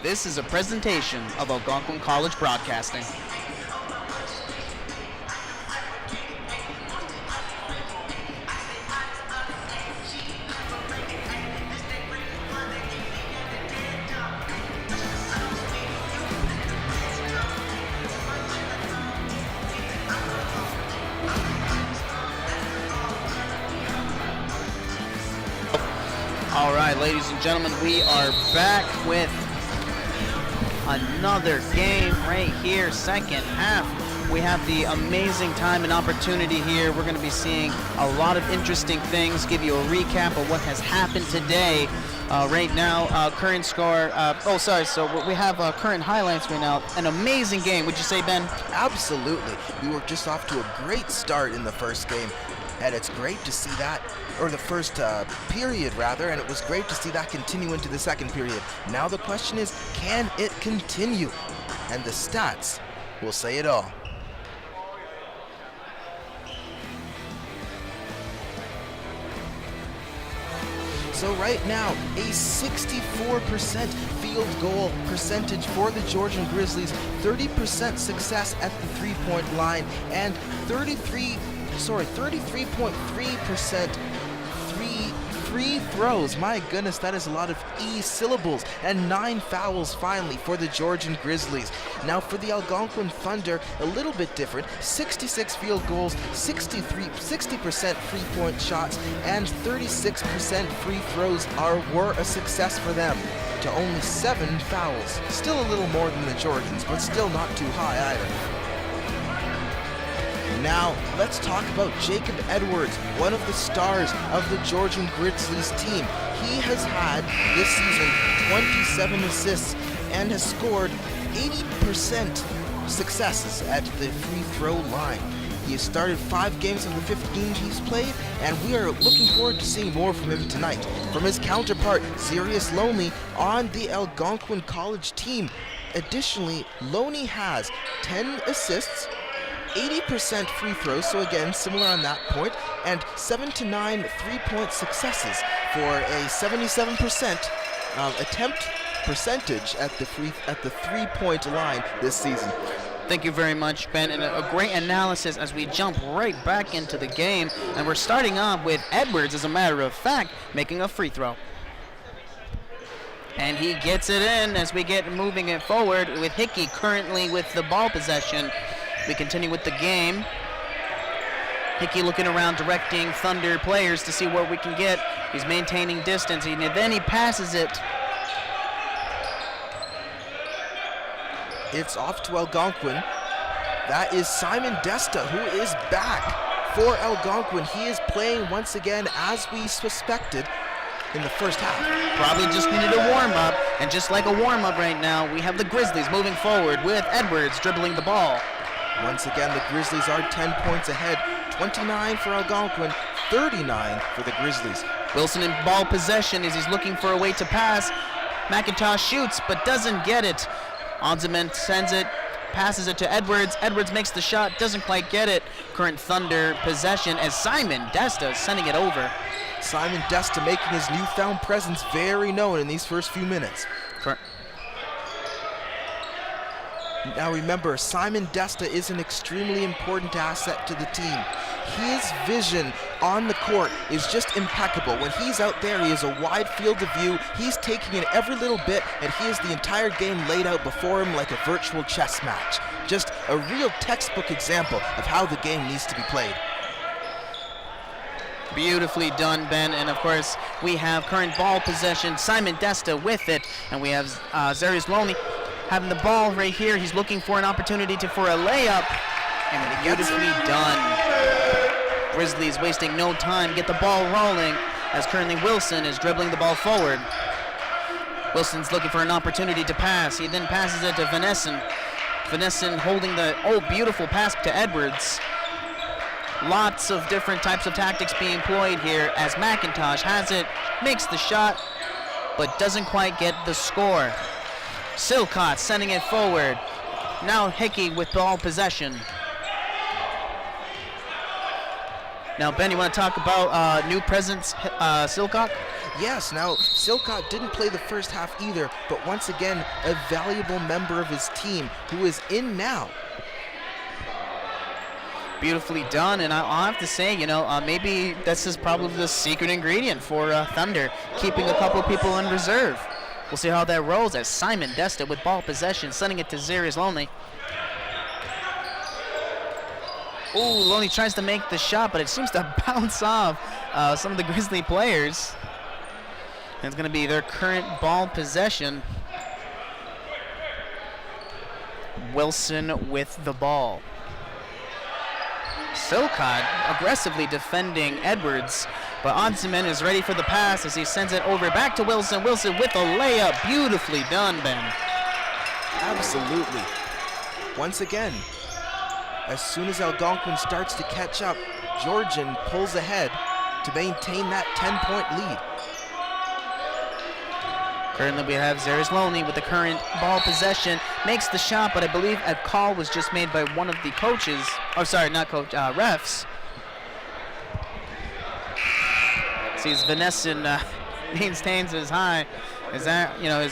This is a presentation of Algonquin College Broadcasting. All right, ladies and gentlemen, we are back with another game right here, second half. We have the amazing time and opportunity here. We're going to be seeing a lot of interesting things, give you a recap of what has happened today. Right now, current score, so we have current highlights right now. An amazing game, would you say, Ben? Absolutely. We were just off to a great start in the first game, and it's great to see that, or the first period rather, and it was great to see that continue into the second period. Now the question is, can it continue? And the stats will say it all. So right now, a 64% field goal percentage for the Georgian Grizzlies, 30% success at the three-point line, and 33.3% free throws. My goodness, that is a lot of E syllables, and 9 fouls finally for the Georgian Grizzlies. Now for the Algonquin Thunder, a little bit different. 66 field goals, 60% free-point shots, and 36% free throws were a success for them, to only 7 fouls. Still a little more than the Georgians, but still not too high either. Now, let's talk about Jacob Edwards, one of the stars of the Georgian Grizzlies team. He has had, this season, 27 assists and has scored 80% successes at the free throw line. He has started 5 games of the 15 he's played, and we are looking forward to seeing more from him tonight. From his counterpart, Zarius Loney, on the Algonquin College team. Additionally, Loney has 10 assists, 80% free throws, so again, similar on that point, and 7 to 9 three-point successes for a 77% attempt percentage at the three-point line this season. Thank you very much, Ben, and a great analysis as we jump right back into the game. And we're starting off with Edwards, as a matter of fact, making a free throw. And he gets it in as we get moving it forward with Hickey currently with the ball possession. We continue with the game. Hickey looking around, directing Thunder players to see where we can get. He's maintaining distance, and then he passes it. It's off to Algonquin. That is Simon Desta, who is back for Algonquin. He is playing once again as we suspected in the first half. Probably just needed a warm-up, and just like a warm-up right now, we have the Grizzlies moving forward with Edwards dribbling the ball. Once again, the Grizzlies are 10 points ahead. 29 for Algonquin, 39 for the Grizzlies. Wilson in ball possession as he's looking for a way to pass. McIntosh shoots, but doesn't get it. Onzeman sends it, passes it to Edwards. Edwards makes the shot, doesn't quite get it. Current Thunder possession as Simon Desta is sending it over. Simon Desta making his newfound presence very known in these first few minutes. Now remember, Simon Desta is an extremely important asset to the team. His vision on the court is just impeccable. When he's out there, he has a wide field of view. He's taking in every little bit, and he has the entire game laid out before him like a virtual chess match. Just a real textbook example of how the game needs to be played. Beautifully done, Ben, and of course we have current ball possession, Simon Desta with it, and we have Zarius Loney having the ball right here. He's looking for an opportunity for a layup, and beautifully done. Grizzlies wasting no time, get the ball rolling as currently Wilson is dribbling the ball forward. Wilson's looking for an opportunity to pass. He then passes it to Vanesson. Vanesson holding the, beautiful pass to Edwards. Lots of different types of tactics being employed here as McIntosh has it, makes the shot, but doesn't quite get the score. Silcott sending it forward. Now Hickey with ball possession. Now, Ben, you want to talk about new presence, Silcock? Yes, now Silcott didn't play the first half either, but once again, a valuable member of his team who is in now. Beautifully done, and I'll have to say, maybe this is probably the secret ingredient for Thunder, keeping a couple of people in reserve. We'll see how that rolls as Simon Desta with ball possession, sending it to Zarius Lonely. Ooh, Lonely tries to make the shot, but it seems to bounce off some of the Grizzly players. And it's going to be their current ball possession. Wilson with the ball. Silcott aggressively defending Edwards, but Onsiman is ready for the pass as he sends it over back to Wilson. Wilson with a layup. Beautifully done, Ben. Absolutely. Once again, as soon as Algonquin starts to catch up, Georgian pulls ahead to maintain that 10-point lead. Currently we have Zarius Lonely with the current ball possession, makes the shot, but I believe a call was just made by one of the coaches. Oh, sorry, not coach, refs. Sees Vanesson maintains his high. His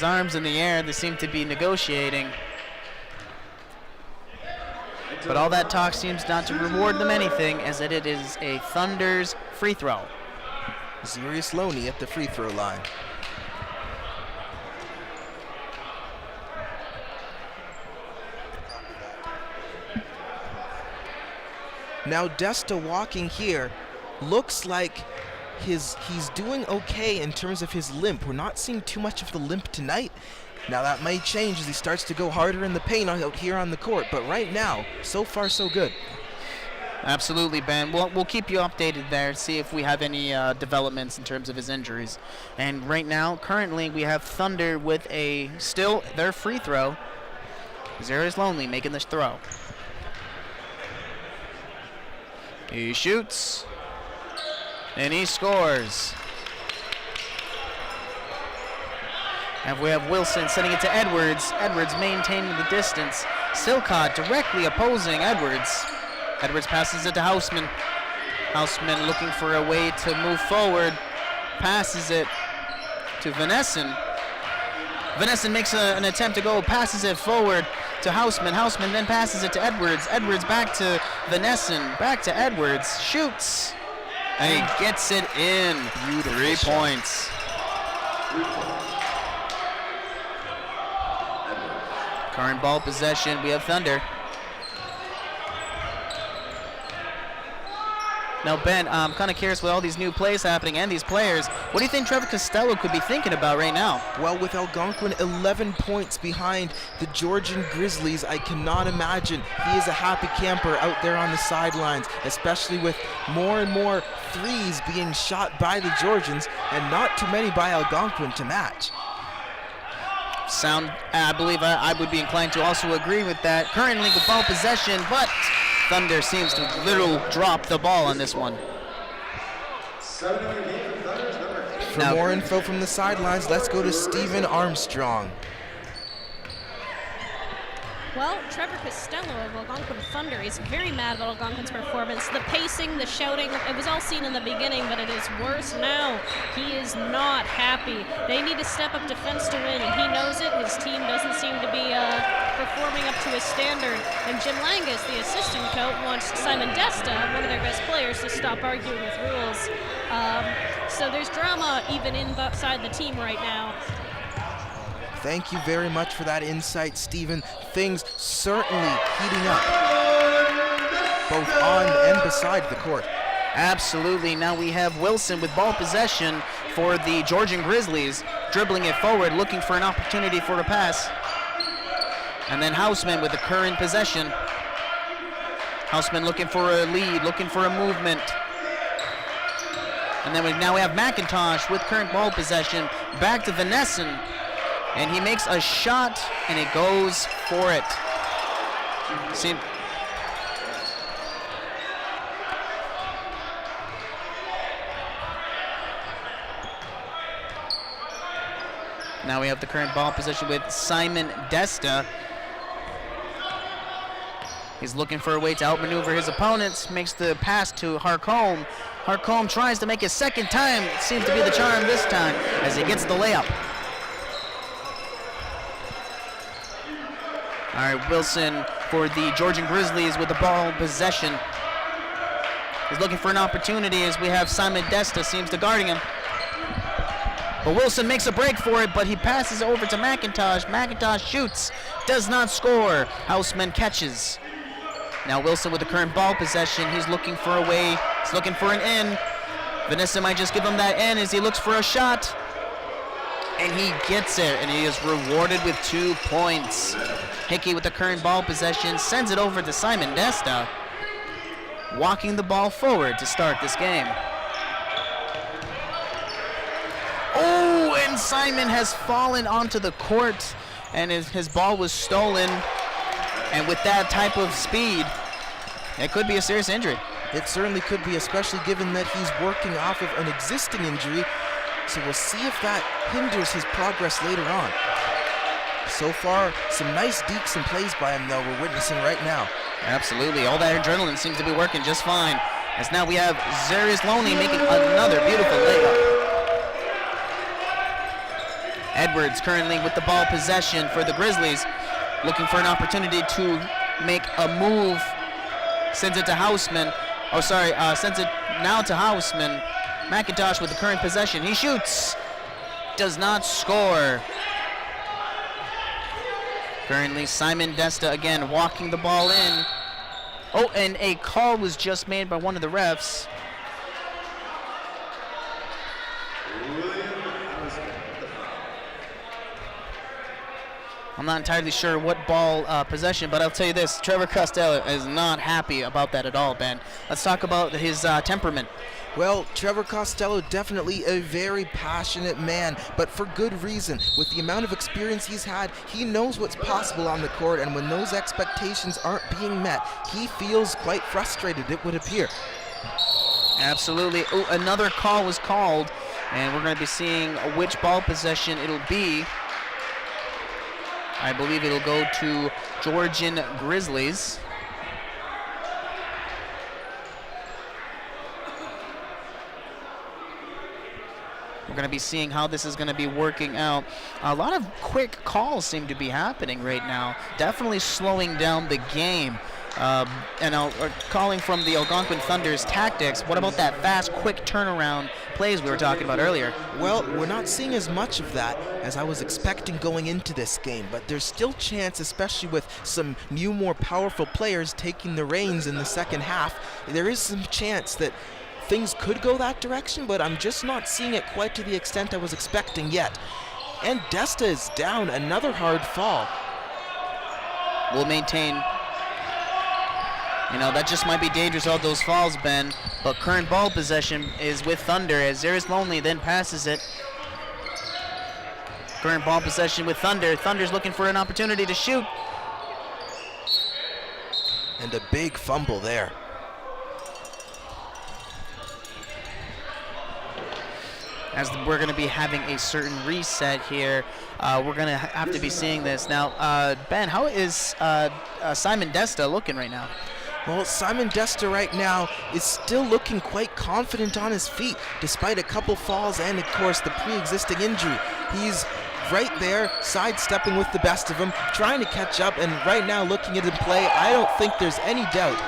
arms in the air, they seem to be negotiating. But all that talk seems not to reward them anything, as it is a Thunder's free throw. Zarius Loney at the free throw line. Now Desta walking here looks like he's doing okay in terms of his limp. We're not seeing too much of the limp tonight. Now that may change as he starts to go harder in the paint out here on the court, but right now, so far so good. Absolutely, Ben. We'll keep you updated there, see if we have any developments in terms of his injuries. And right now, currently, we have Thunder with their free throw. Zarius Lonely making this throw. He shoots, and he scores. And we have Wilson sending it to Edwards. Edwards maintaining the distance. Silcott directly opposing Edwards. Edwards passes it to Houseman. Houseman looking for a way to move forward. Passes it to Vanesson. Vanesson makes an attempt to go, passes it forward to Houseman. Houseman then passes it to Edwards. Edwards back to Vanesson. Back to Edwards. Shoots. And he gets it in. Beautiful 3 points. Current ball possession, we have Thunder. Now, Ben, I'm kind of curious with all these new plays happening and these players, what do you think Trevor Costello could be thinking about right now? Well, with Algonquin 11 points behind the Georgian Grizzlies, I cannot imagine he is a happy camper out there on the sidelines, especially with more and more threes being shot by the Georgians and not too many by Algonquin to match. I believe I would be inclined to also agree with that. Currently with ball possession, but Thunder seems to literally drop the ball on this one. For more info from the sidelines, let's go to Stephen Armstrong. Well, Trevor Costello of Algonquin Thunder is very mad about Algonquin's performance. The pacing, the shouting, it was all seen in the beginning, but it is worse now. He is not happy. They need to step up defense to win, and he knows it. His team doesn't seem to be performing up to his standard. And Jim Langus, the assistant coach, wants Simon Desta, one of their best players, to stop arguing with rules. So there's drama even inside the team right now. Thank you very much for that insight, Stephen. Things certainly heating up, both on and beside the court. Absolutely. Now we have Wilson with ball possession for the Georgian Grizzlies, dribbling it forward, looking for an opportunity for a pass. And then Houseman with the current possession. Houseman looking for a lead, looking for a movement. And then now we have McIntosh with current ball possession, back to Vanesson. And he makes a shot, and it goes for it. See. Now we have the current ball position with Simon Desta. He's looking for a way to outmaneuver his opponents, makes the pass to Harcombe. Harcombe tries to make his second time. It seems to be the charm this time as he gets the layup. All right, Wilson for the Georgian Grizzlies with the ball possession. He's looking for an opportunity as we have Simon Desta seems to guarding him. But Wilson makes a break for it, but he passes over to McIntosh. McIntosh shoots, does not score. Houseman catches. Now Wilson with the current ball possession. He's looking for a way. He's looking for an in. Vanessa might just give him that in as he looks for a shot. And he gets it, and he is rewarded with 2 points. Hickey with the current ball possession sends it over to Simon Desta, walking the ball forward to start this game. Oh, and Simon has fallen onto the court, and his ball was stolen. And with that type of speed, it could be a serious injury. It certainly could be, especially given that he's working off of an existing injury. So we'll see if that hinders his progress later on. So far, some nice dekes and plays by him, though, we're witnessing right now. Absolutely. All that adrenaline seems to be working just fine. As now we have Zarius Loney making another beautiful layup. Edwards currently with the ball possession for the Grizzlies, looking for an opportunity to make a move. Sends it to Houseman. Sends it now to Houseman. McIntosh with the current possession. He shoots. Does not score. Currently, Simon Desta again walking the ball in. Oh, and a call was just made by one of the refs. I'm not entirely sure what ball possession, but I'll tell you this, Trevor Costello is not happy about that at all, Ben. Let's talk about his temperament. Well, Trevor Costello, definitely a very passionate man, but for good reason. With the amount of experience he's had, he knows what's possible on the court, and when those expectations aren't being met, he feels quite frustrated, it would appear. Absolutely. Oh, another call was called, and we're going to be seeing which ball possession it'll be. I believe it'll go to Georgian Grizzlies. We're going to be seeing how this is going to be working out. A lot of quick calls seem to be happening right now, definitely slowing down the game. Calling from the Algonquin Thunder's tactics, what about that fast, quick turnaround plays we were talking about earlier? Well, we're not seeing as much of that as I was expecting going into this game, but there's still chance, especially with some new, more powerful players taking the reins in the second half. There is some chance that things could go that direction, but I'm just not seeing it quite to the extent I was expecting yet. And Desta is down, another hard fall. We'll maintain. You know, that just might be dangerous, all those falls, Ben. But current ball possession is with Thunder as Zarius Loney then passes it. Current ball possession with Thunder. Thunder's looking for an opportunity to shoot. And a big fumble there. As we're going to be having a certain reset here, we're going to have to be seeing this. Now, Ben, how is Simon Desta looking right now? Well, Simon Desta right now is still looking quite confident on his feet, despite a couple falls and, of course, the pre-existing injury. He's right there, sidestepping with the best of them, trying to catch up, and right now looking at him play, I don't think there's any doubt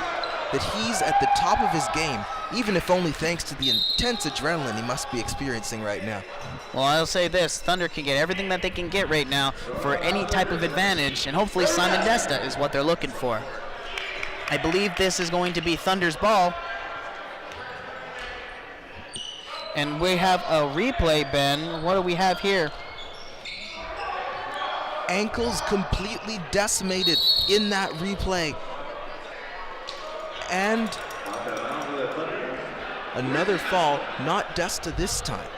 that he's at the top of his game, even if only thanks to the intense adrenaline he must be experiencing right now. Well, I'll say this, Thunder can get everything that they can get right now for any type of advantage, and hopefully Simon Desta is what they're looking for. I believe this is going to be Thunder's ball. And we have a replay, Ben. What do we have here? Ankles completely decimated in that replay. And another fall, not Desta this time.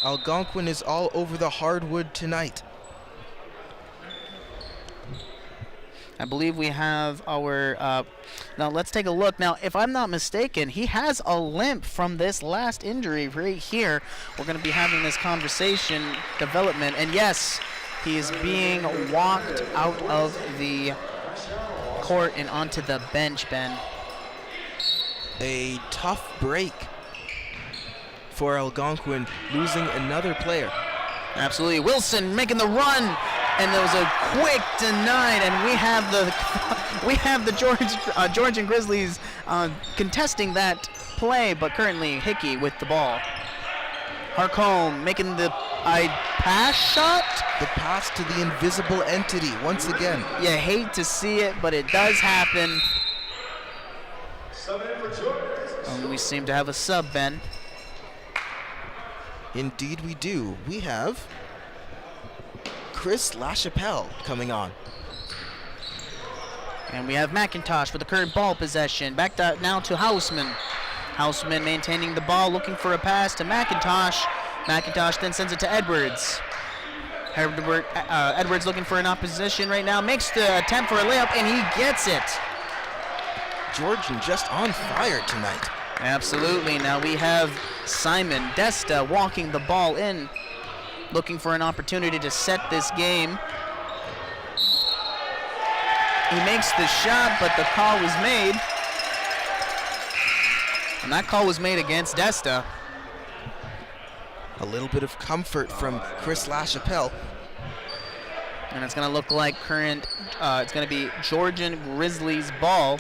Algonquin is all over the hardwood tonight. I believe we have our, now let's take a look. Now, if I'm not mistaken, he has a limp from this last injury right here. We're going to be having this conversation development. And yes, He is being walked out of the court and onto the bench, Ben. A tough break for Algonquin, losing another player. Absolutely. Wilson making the run, and there was a quick denied, and we have the Georgian Grizzlies contesting that play, but currently Hickey with the ball. Harcombe making the pass shot. The pass to the invisible entity once again. You hate to see it, but it does happen. We seem to have a sub, Ben. Indeed we do. We have Chris LaChapelle coming on. And we have McIntosh with the current ball possession. Back now to Houseman. Houseman maintaining the ball, looking for a pass to McIntosh. McIntosh then sends it to Edwards. Edwards looking for an opposition right now. Makes the attempt for a layup, and he gets it. Georgian just on fire tonight. Absolutely. Now we have Simon Desta walking the ball in, looking for an opportunity to set this game. He makes the shot, but the call was made. And that call was made against Desta. A little bit of comfort from Chris LaChapelle. And it's going to look like it's going to be Georgian Grizzlies ball.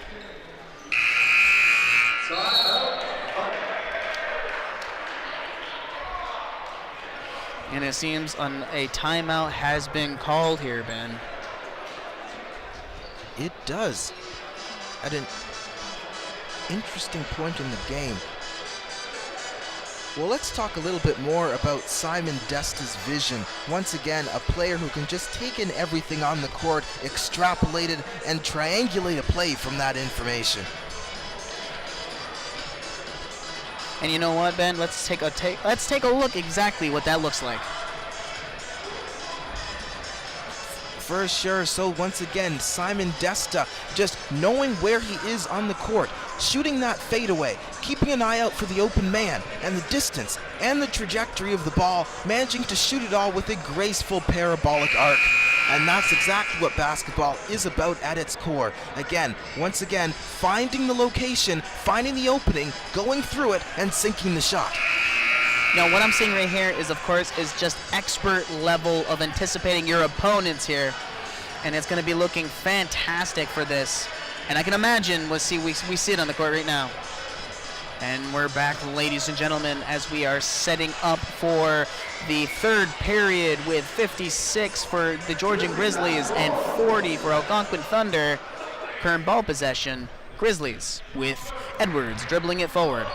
And it seems a timeout has been called here, Ben. It does. At an interesting point in the game. Well, let's talk a little bit more about Simon Desta's vision. Once again, a player who can just take in everything on the court, extrapolate it, and triangulate a play from that information. And you know what, Ben? Let's take a look exactly what that looks like. For sure. So once again, Simon Desta just knowing where he is on the court, shooting that fadeaway, keeping an eye out for the open man and the distance and the trajectory of the ball, managing to shoot it all with a graceful parabolic arc. And that's exactly what basketball is about at its core. Again, once again, finding the location, finding the opening, going through it, and sinking the shot. Now, what I'm seeing right here is, of course, is just expert level of anticipating your opponents here. And it's going to be looking fantastic for this. And I can imagine, we see it on the court right now. And we're back, ladies and gentlemen, as we are setting up for the third period with 56 for the Georgian Grizzlies and 40 for Algonquin Thunder. Current ball possession, Grizzlies with Edwards dribbling it forward.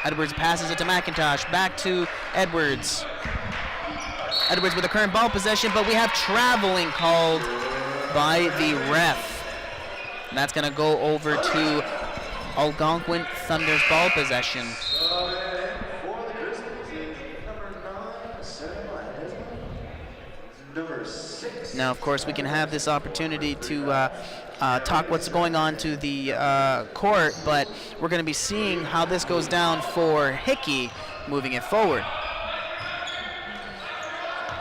Edwards passes it to McIntosh, back to Edwards. Edwards with the current ball possession, but we have traveling called by the ref. And that's going to go over to Algonquin Thunder's ball possession. Now, of course, we can have this opportunity to talk what's going on to the court, but we're going to be seeing how this goes down for Hickey moving it forward.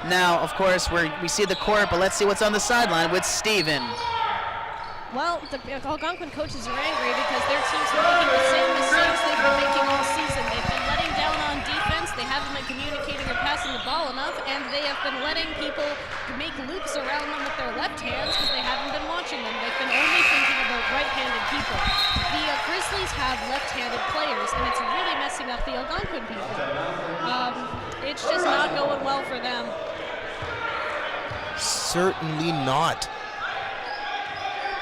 Now, of course, we see the court, but let's see what's on the sideline with Steven. Well, the Algonquin coaches are angry because their teams are making the same mistakes they've been making all season. They've been letting down on defense, they haven't been communicating or passing the ball enough, and they have been letting people make loops around them with their left hands because they haven't been watching them. They've been only thinking about right-handed people. The Grizzlies have left-handed players, and it's really messing up the Algonquin people. It's just not going well for them. Certainly not.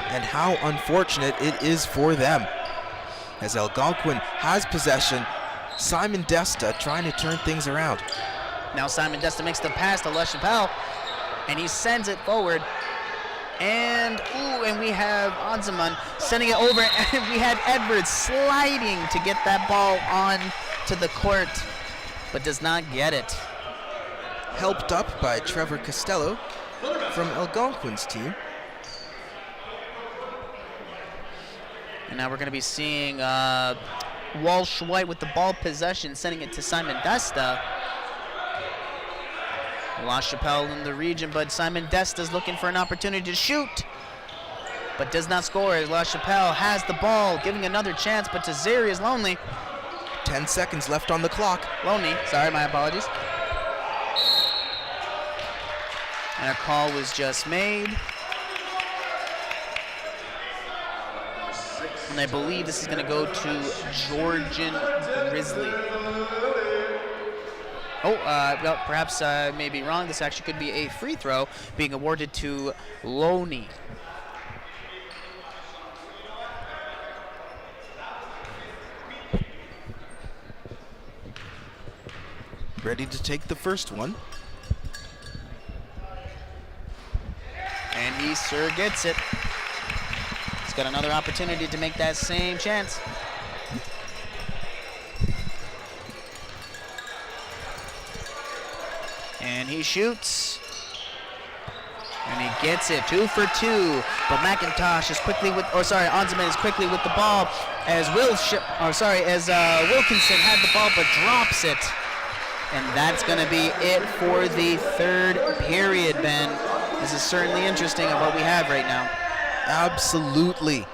And how unfortunate it is for them. As Algonquin has possession, Simon Desta trying to turn things around. Now Simon Desta makes the pass to LaChapelle, and he sends it forward. And we have Onzeman sending it over, and we had Edwards sliding to get that ball on to the court, but does not get it. Helped up by Trevor Costello from Algonquin's team. And now we're going to be seeing Walsh White with the ball possession, sending it to Simon Desta. La Chapelle in the region, but Simon Desta's looking for an opportunity to shoot, but does not score. La Chapelle has the ball, giving another chance, but Tazeri is lonely. 10 seconds left on the clock. Lonely, sorry, my apologies. And a call was just made. And I believe this is going to go to Georgian Grizzly. Well, perhaps I may be wrong. This actually could be a free throw being awarded to Loney. Ready to take the first one. And he sure gets it. He's got another opportunity to make that same chance. And he shoots. And he gets it, 2 for 2. But McIntosh is quickly with, Onzeman is quickly with the ball as Wilkinson had the ball but drops it. And that's going to be it for the third period, Ben. This is certainly interesting of what we have right now. Absolutely.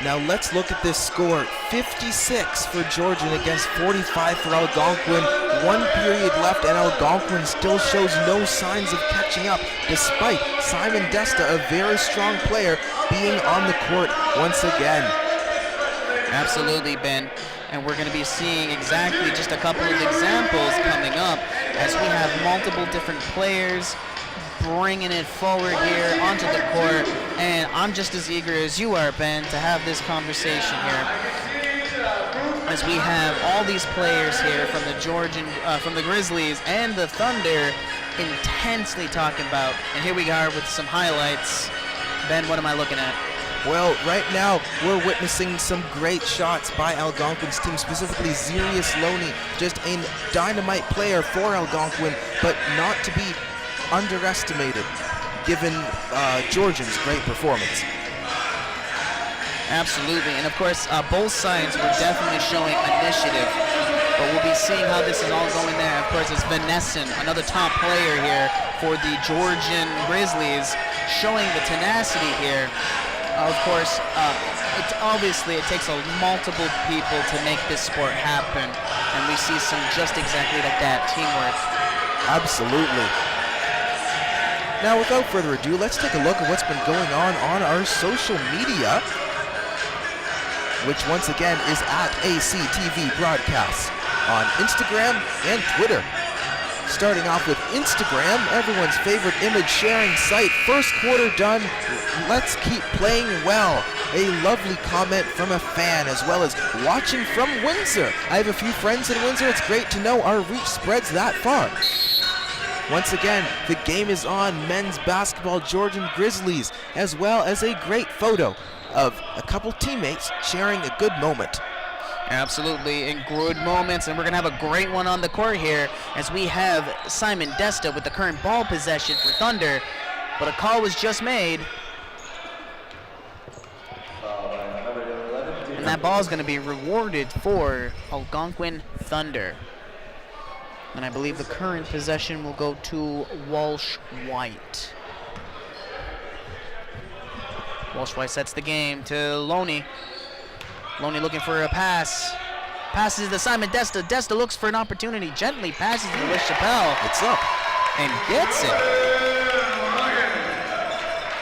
Now let's look at this score. 56 for Georgian against 45 for Algonquin. 1 period left and Algonquin still shows no signs of catching up, despite Simon Desta, a very strong player, being on the court once again. Absolutely, Ben. And we're going to be seeing exactly just a couple of examples coming up as we have multiple different players bringing it forward here onto the court. And I'm just as eager as you are, Ben, to have this conversation here, as we have all these players here from the from the Grizzlies and the Thunder intensely talking about. And here we are with some highlights. Ben, what am I looking at? Well, right now, we're witnessing some great shots by Algonquin's team, specifically Zirius Loney, just a dynamite player for Algonquin, but not to be underestimated, given Georgian's great performance. Absolutely, and of course, both sides were definitely showing initiative, but we'll be seeing how this is all going there. Of course, it's Vanesson, another top player here for the Georgian Grizzlies, showing the tenacity here. Of course, it takes multiple people to make this sport happen, and we see some just exactly like that, teamwork. Absolutely. Now, without further ado, let's take a look at what's been going on our social media, which once again is at ACTV Broadcasts on Instagram and Twitter. Starting off with Instagram, everyone's favorite image sharing site. First quarter done, let's keep playing well. A lovely comment from a fan, as well as watching from Windsor. I have a few friends in Windsor. It's great to know our reach spreads that far. Once again, the game is on. Men's basketball, Georgian Grizzlies, as well as a great photo of a couple teammates sharing a good moment. Absolutely, in good moments, and we're going to have a great one on the court here as we have Simon Desta with the current ball possession for Thunder, but a call was just made. And that ball is going to be rewarded for Algonquin Thunder. And I believe the current possession will go to Walsh White. Walsh White sets the game to Loney. Loney looking for a pass. Passes to Simon Desta. Desta looks for an opportunity. Gently passes to La Chapelle. It's up. And gets it.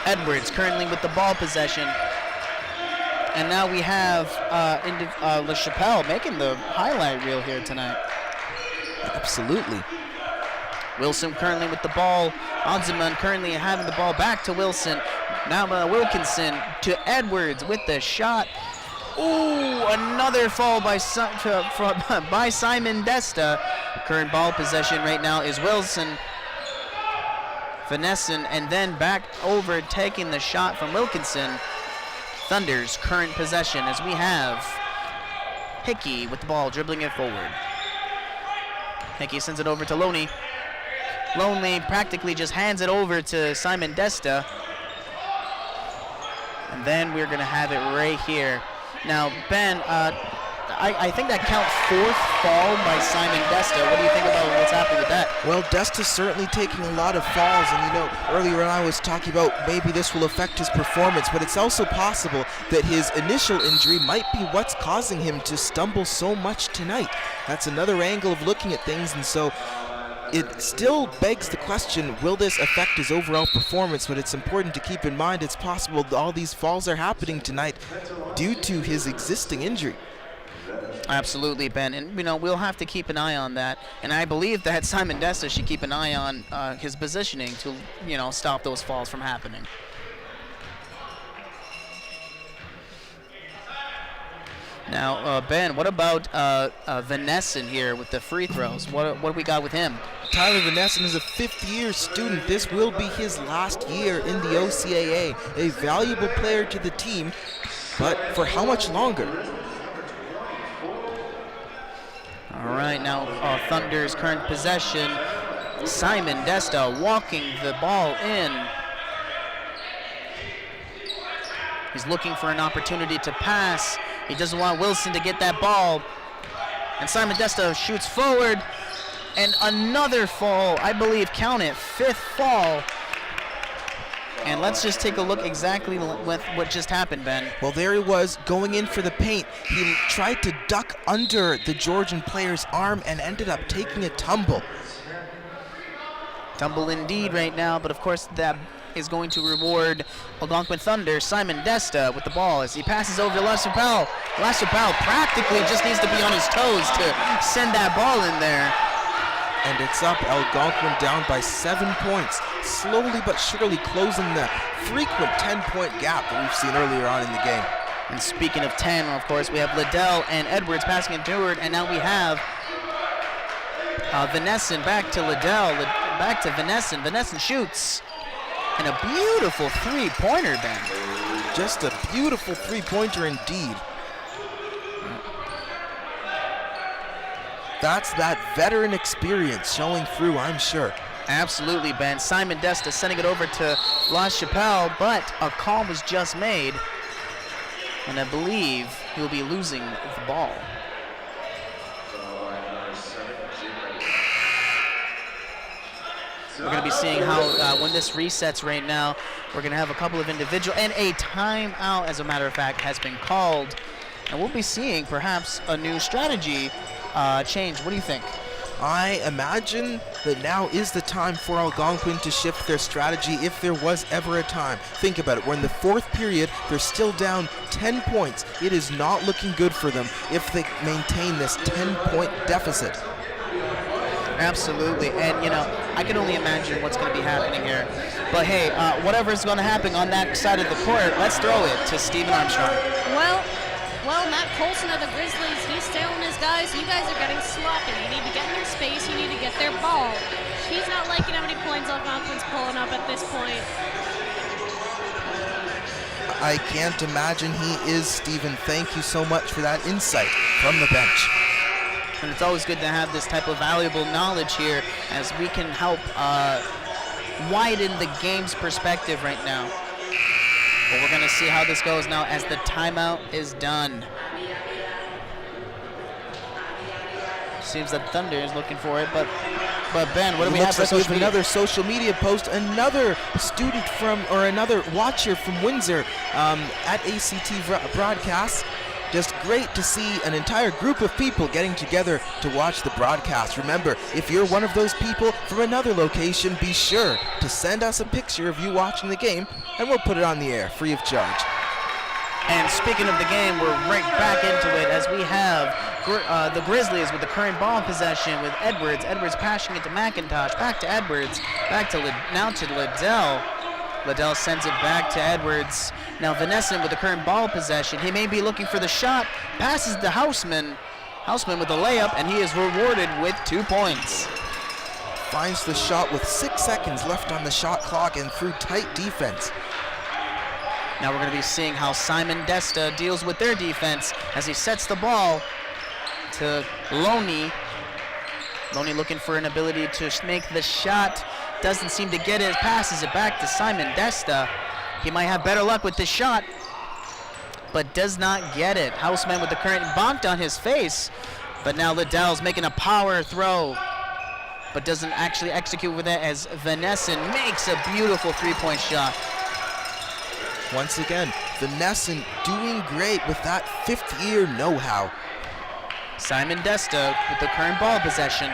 Edwards currently with the ball possession. And now we have La Chapelle making the highlight reel here tonight. Absolutely. Wilson currently with the ball. Onzeman currently having the ball back to Wilson. Now Wilkinson to Edwards with the shot. Ooh, another fall by Simon Desta. Current ball possession right now is Wilson. Vanesson, and then back over taking the shot from Wilkinson. Thunder's current possession as we have Hickey with the ball, dribbling it forward. Hickey sends it over to Loney. Loney practically just hands it over to Simon Desta. And then we're going to have it right here. Now, Ben, I think that counts 4th fall by Simon Desta. What do you think about what's happening with that? Well, Desta's certainly taking a lot of falls, and earlier when I was talking about maybe this will affect his performance, but it's also possible that his initial injury might be what's causing him to stumble so much tonight. That's another angle of looking at things, and so it still begs the question, will this affect his overall performance? But it's important to keep in mind it's possible that all these falls are happening tonight due to his existing injury. Absolutely, Ben, and we'll have to keep an eye on that. And I believe that Simon Desta should keep an eye on his positioning to, stop those falls from happening. Now, Ben, what about Vanesson here with the free throws? What do we got with him? Tyler Vanesson is a 5th-year student. This will be his last year in the OCAA. A valuable player to the team, but for how much longer? All right, now Thunder's current possession. Simon Desta walking the ball in. He's looking for an opportunity to pass. He doesn't want Wilson to get that ball. And Simon Desta shoots forward. And another fall, I believe, count it, 5th fall. And let's just take a look exactly with what just happened, Ben. Well, there he was going in for the paint. He tried to duck under the Georgian player's arm and ended up taking a tumble. Tumble indeed right now, but of course that is going to reward Algonquin Thunder. Simon Desta with the ball as he passes over to LaChapelle. LaChapelle practically just needs to be on his toes to send that ball in there. And it's up. Algonquin down by 7 points. Slowly but surely closing the frequent 10-point gap that we've seen earlier on in the game. And speaking of 10, of course, we have Liddell and Edwards passing it forward, and now we have Vanesson back to Liddell, back to Vanesson. Vanesson shoots. And a beautiful three-pointer, Ben. Just a beautiful three-pointer indeed. That's that veteran experience showing through, I'm sure. Absolutely, Ben. Simon Desta sending it over to LaChapelle, but a call was just made. And I believe he'll be losing the ball. We're going to be seeing how when this resets right now, we're going to have a couple of individual and a timeout, as a matter of fact, has been called. And we'll be seeing perhaps a new strategy change. What do you think? I imagine that now is the time for Algonquin to shift their strategy if there was ever a time. Think about it. We're in the 4th period. They're still down 10 points. It is not looking good for them if they maintain this 10-point deficit. Absolutely, and I can only imagine what's going to be happening here. But hey, whatever's going to happen on that side of the court, let's throw it to Stephen Armstrong. Well, Matt Colson of the Grizzlies, he's telling his guys, you guys are getting sloppy. You need to get in their space. You need to get their ball. He's not liking how many points Algonquin's pulling up at this point. I can't imagine he is, Stephen. Thank you so much for that insight from the bench. And it's always good to have this type of valuable knowledge here as we can help widen the game's perspective right now. But we're going to see how this goes now as the timeout is done. Seems that Thunder is looking for it, but Ben, what do we have for social media? Another social media post, another student another watcher from Windsor at ACT Broadcast. Just great to see an entire group of people getting together to watch the broadcast. Remember, if you're one of those people from another location, be sure to send us a picture of you watching the game, and we'll put it on the air, free of charge. And speaking of the game, we're right back into it as we have the Grizzlies with the current ball possession with Edwards. Edwards passing it to McIntosh, back to Edwards, back to now to Liddell. Liddell sends it back to Edwards. Now Vanesson with the current ball possession. He may be looking for the shot. Passes to Houseman. Houseman with the layup, and he is rewarded with 2 points. Finds the shot with 6 seconds left on the shot clock and through tight defense. Now we're going to be seeing how Simon Desta deals with their defense as he sets the ball to Loney. Loney looking for an ability to make the shot. Doesn't seem to get it. Passes it back to Simon Desta. He might have better luck with this shot. but does not get it. Houseman with the current bonked on his face, but now Liddell's making a power throw, but doesn't actually execute with it as Vanesson makes a beautiful three-point shot. Once again, Vanesson doing great with that fifth-year know-how. Simon Desta with the current ball possession.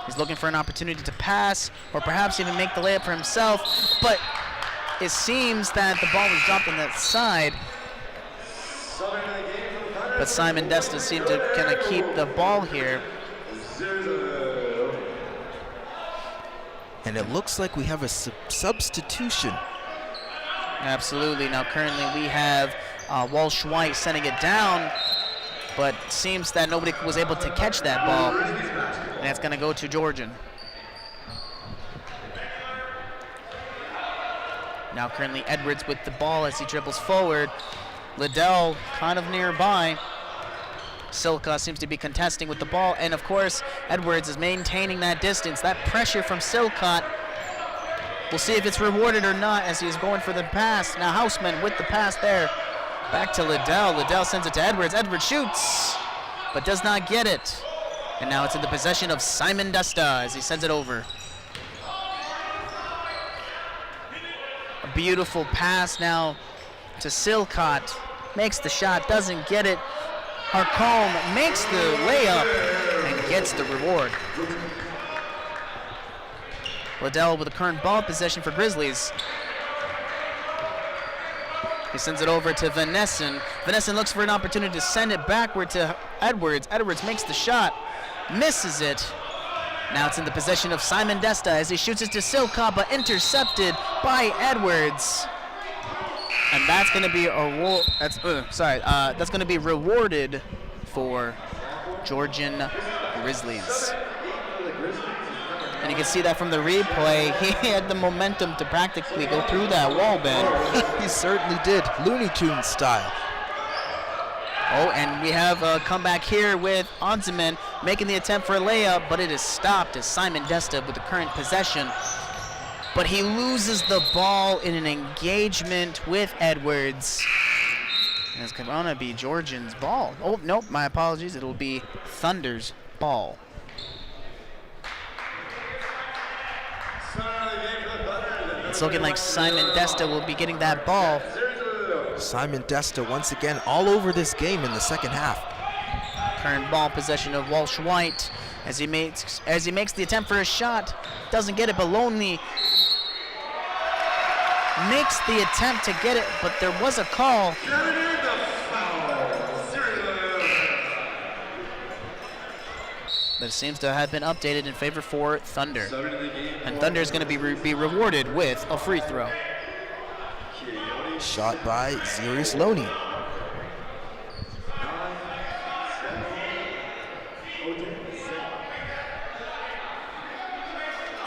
He's looking for an opportunity to pass or perhaps even make the layup for himself, but it seems that the ball was dropped on that side. But Simon Desta seemed to kind of keep the ball here. And it looks like we have a substitution. Absolutely. Now currently we have Walsh White sending it down, but seems that nobody was able to catch that ball. And it's going to go to Georgian. Now currently Edwards with the ball as he dribbles forward. Liddell kind of nearby. Silka seems to be contesting with the ball, and of course Edwards is maintaining that distance. That pressure from Silcott, we'll see if it's rewarded or not as he's going for the pass. Now Houseman with the pass there. Back to Liddell. Liddell sends it to Edwards. Edwards shoots, but does not get it. And now it's in the possession of Simon Desta as he sends it over. A beautiful pass now to Silcott. Makes the shot, doesn't get it. Harcombe makes the layup and gets the reward. Liddell with the current ball possession for Grizzlies. He sends it over to Vanesson. Vanesson looks for an opportunity to send it backward to Edwards. Edwards makes the shot, misses it. Now it's in the possession of Simon Desta as he shoots it to Silcott, but intercepted by Edwards. And that's going to be that's going to be rewarded for Georgian Grizzlies. And you can see that from the replay. He had the momentum to practically go through that wall, Ben. He certainly did, Looney Tunes style. Oh, and we have a comeback here with Onziman making the attempt for a layup, but it is stopped as Simon Desta with the current possession. But he loses the ball in an engagement with Edwards. And it's going to be Georgian's ball. Oh, nope, my apologies. It'll be Thunder's ball. It's looking like Simon Desta will be getting that ball. Simon Desta once again all over this game in the second half. Current ball possession of Walsh White as he makes the attempt for a shot. Doesn't get it, but Lonely makes the attempt to get it, but there was a call. That seems to have been updated in favor for Thunder. And Thunder is going to be rewarded with a free throw. Shot by Zirius Loney.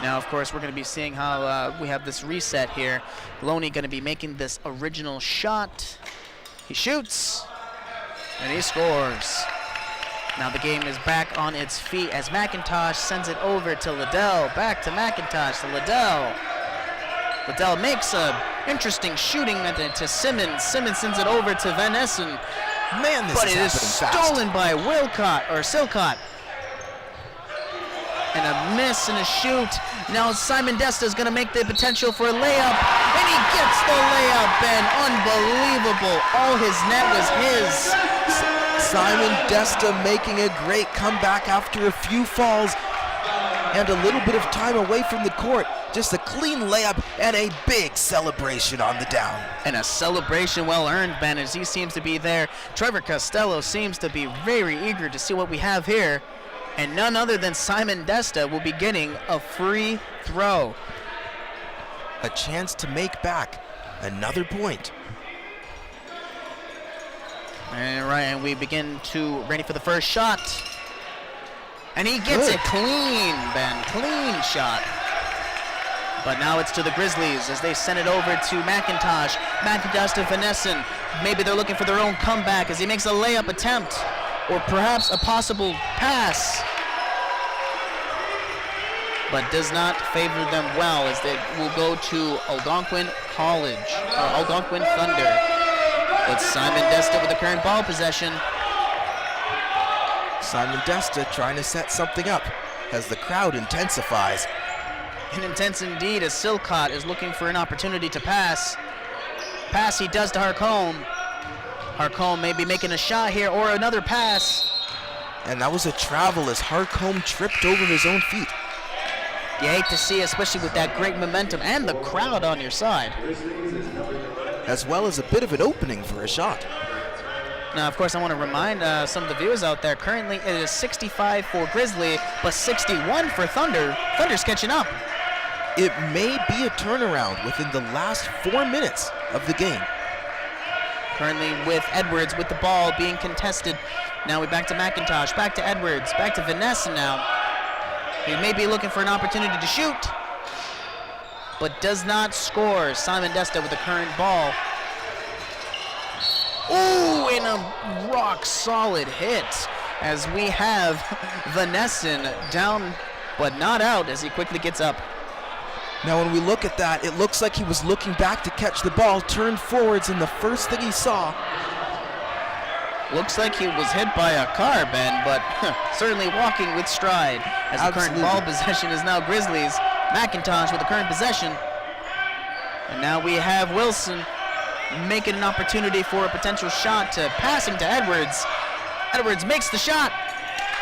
Now, of course, we're going to be seeing how we have this reset here. Loney going to be making this original shot. He shoots, and he scores. Now the game is back on its feet as McIntosh sends it over to Liddell. Back to McIntosh to Liddell. Liddell makes a interesting shooting method to Simmons. Simmons sends it over to Vanesson. Man, this but is it is stolen fast. by Silcott. And a miss and a shoot. Now Simon Desta is going to make the potential for a layup. And he gets the layup, Ben. Unbelievable. All his net was his. Simon Desta making a great comeback after a few falls and a little bit of time away from the court. Just a clean layup and a big celebration on the down. And a celebration well earned, Ben, as he seems to be there. Trevor Costello seems to be very eager to see what we have here. And none other than Simon Desta will be getting a free throw. A chance to make back another point. And we begin to ready for the first shot. And he gets it clean, Ben. Clean shot. But now it's to the Grizzlies as they send it over to McIntosh. McIntosh to Vanesson. Maybe they're looking for their own comeback as he makes a layup attempt. Or perhaps a possible pass. but does not favor them well as they will go to Algonquin College, or Algonquin Thunder. It's Simon Desta with the current ball possession. Simon Desta trying to set something up as the crowd intensifies. And intense indeed as Silcott is looking for an opportunity to pass. Pass he does to Harcombe. Harcombe may be making a shot here or another pass. And that was a travel as Harcombe tripped over his own feet. You hate to see, especially with that great momentum and the crowd on your side. As well as a bit of an opening for a shot. Now, of course, I want to remind some of the viewers out there, currently it is 65 for Grizzly, but 61 for Thunder. Thunder's catching up. It may be a turnaround within the last 4 minutes of the game. Currently with Edwards with the ball being contested. Now we're back to McIntosh, back to Edwards, back to Vanessa now. He may be looking for an opportunity to shoot, but does not score. Simon Desta with the current ball. Ooh, and a rock-solid hit as we have Vanessa down, but not out as he quickly gets up. Now when we look at that, it looks like he was looking back to catch the ball, turned forwards, and the first thing he saw... Looks like he was hit by a car, Ben, but certainly walking with stride as the current ball possession is now Grizzlies. McIntosh with the current possession. And now we have Wilson making an opportunity for a potential shot to passing to Edwards. Edwards makes the shot,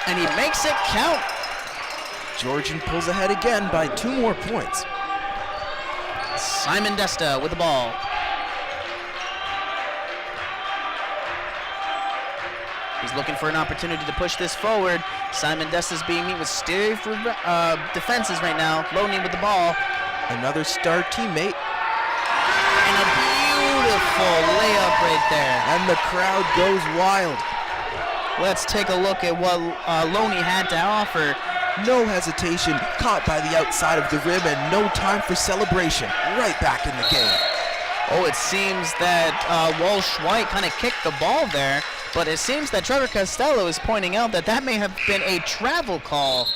and he makes it count. Georgian pulls ahead again by 2 more points. Simon Desta with the ball. He's looking for an opportunity to push this forward. Simon Desta's being met with stiff defenses right now. Loney with the ball. Another star teammate. And a beautiful layup right there. And the crowd goes wild. Let's take a look at what Loney had to offer. No hesitation, caught by the outside of the rim, and no time for celebration. Right back in the game. Oh, it seems that Walsh-White kind of kicked the ball there, but it seems that Trevor Costello is pointing out that that may have been a travel call.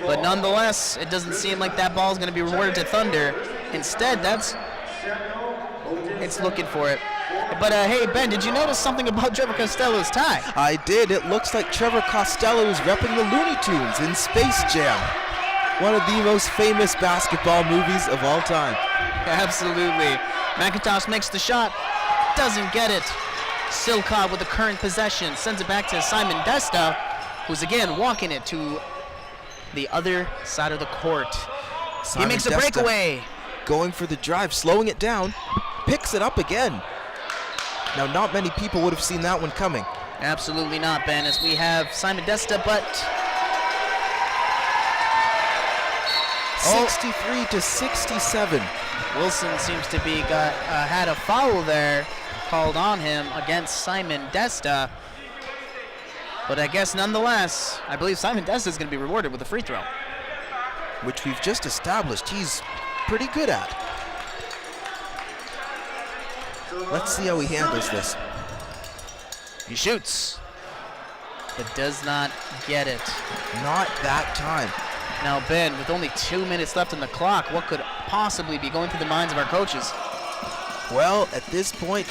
But nonetheless, it doesn't seem like that ball is going to be rewarded to Thunder. Instead, it's looking for it. But hey, Ben, did you notice something about Trevor Costello's tie? I did. It looks like Trevor Costello is repping the Looney Tunes in Space Jam. One of the most famous basketball movies of all time. Absolutely. McIntosh makes the shot, doesn't get it. Silcott with the current possession, sends it back to Simon Desta, who's again walking it to the other side of the court. Simon he makes a Desta breakaway. Going for the drive, slowing it down, picks it up again. Now, not many people would have seen that one coming. Absolutely not, Ben, as we have Simon Desta, but 63 to 67. Wilson seems to be had a foul there called on him against Simon Desta. But I guess nonetheless, I believe Simon Desta is going to be rewarded with a free throw. Which we've just established he's pretty good at. Let's see how he handles this. He shoots, but does not get it. Not that time. Now, Ben, with only 2 minutes left on the clock, what could possibly be going through the minds of our coaches? Well, at this point,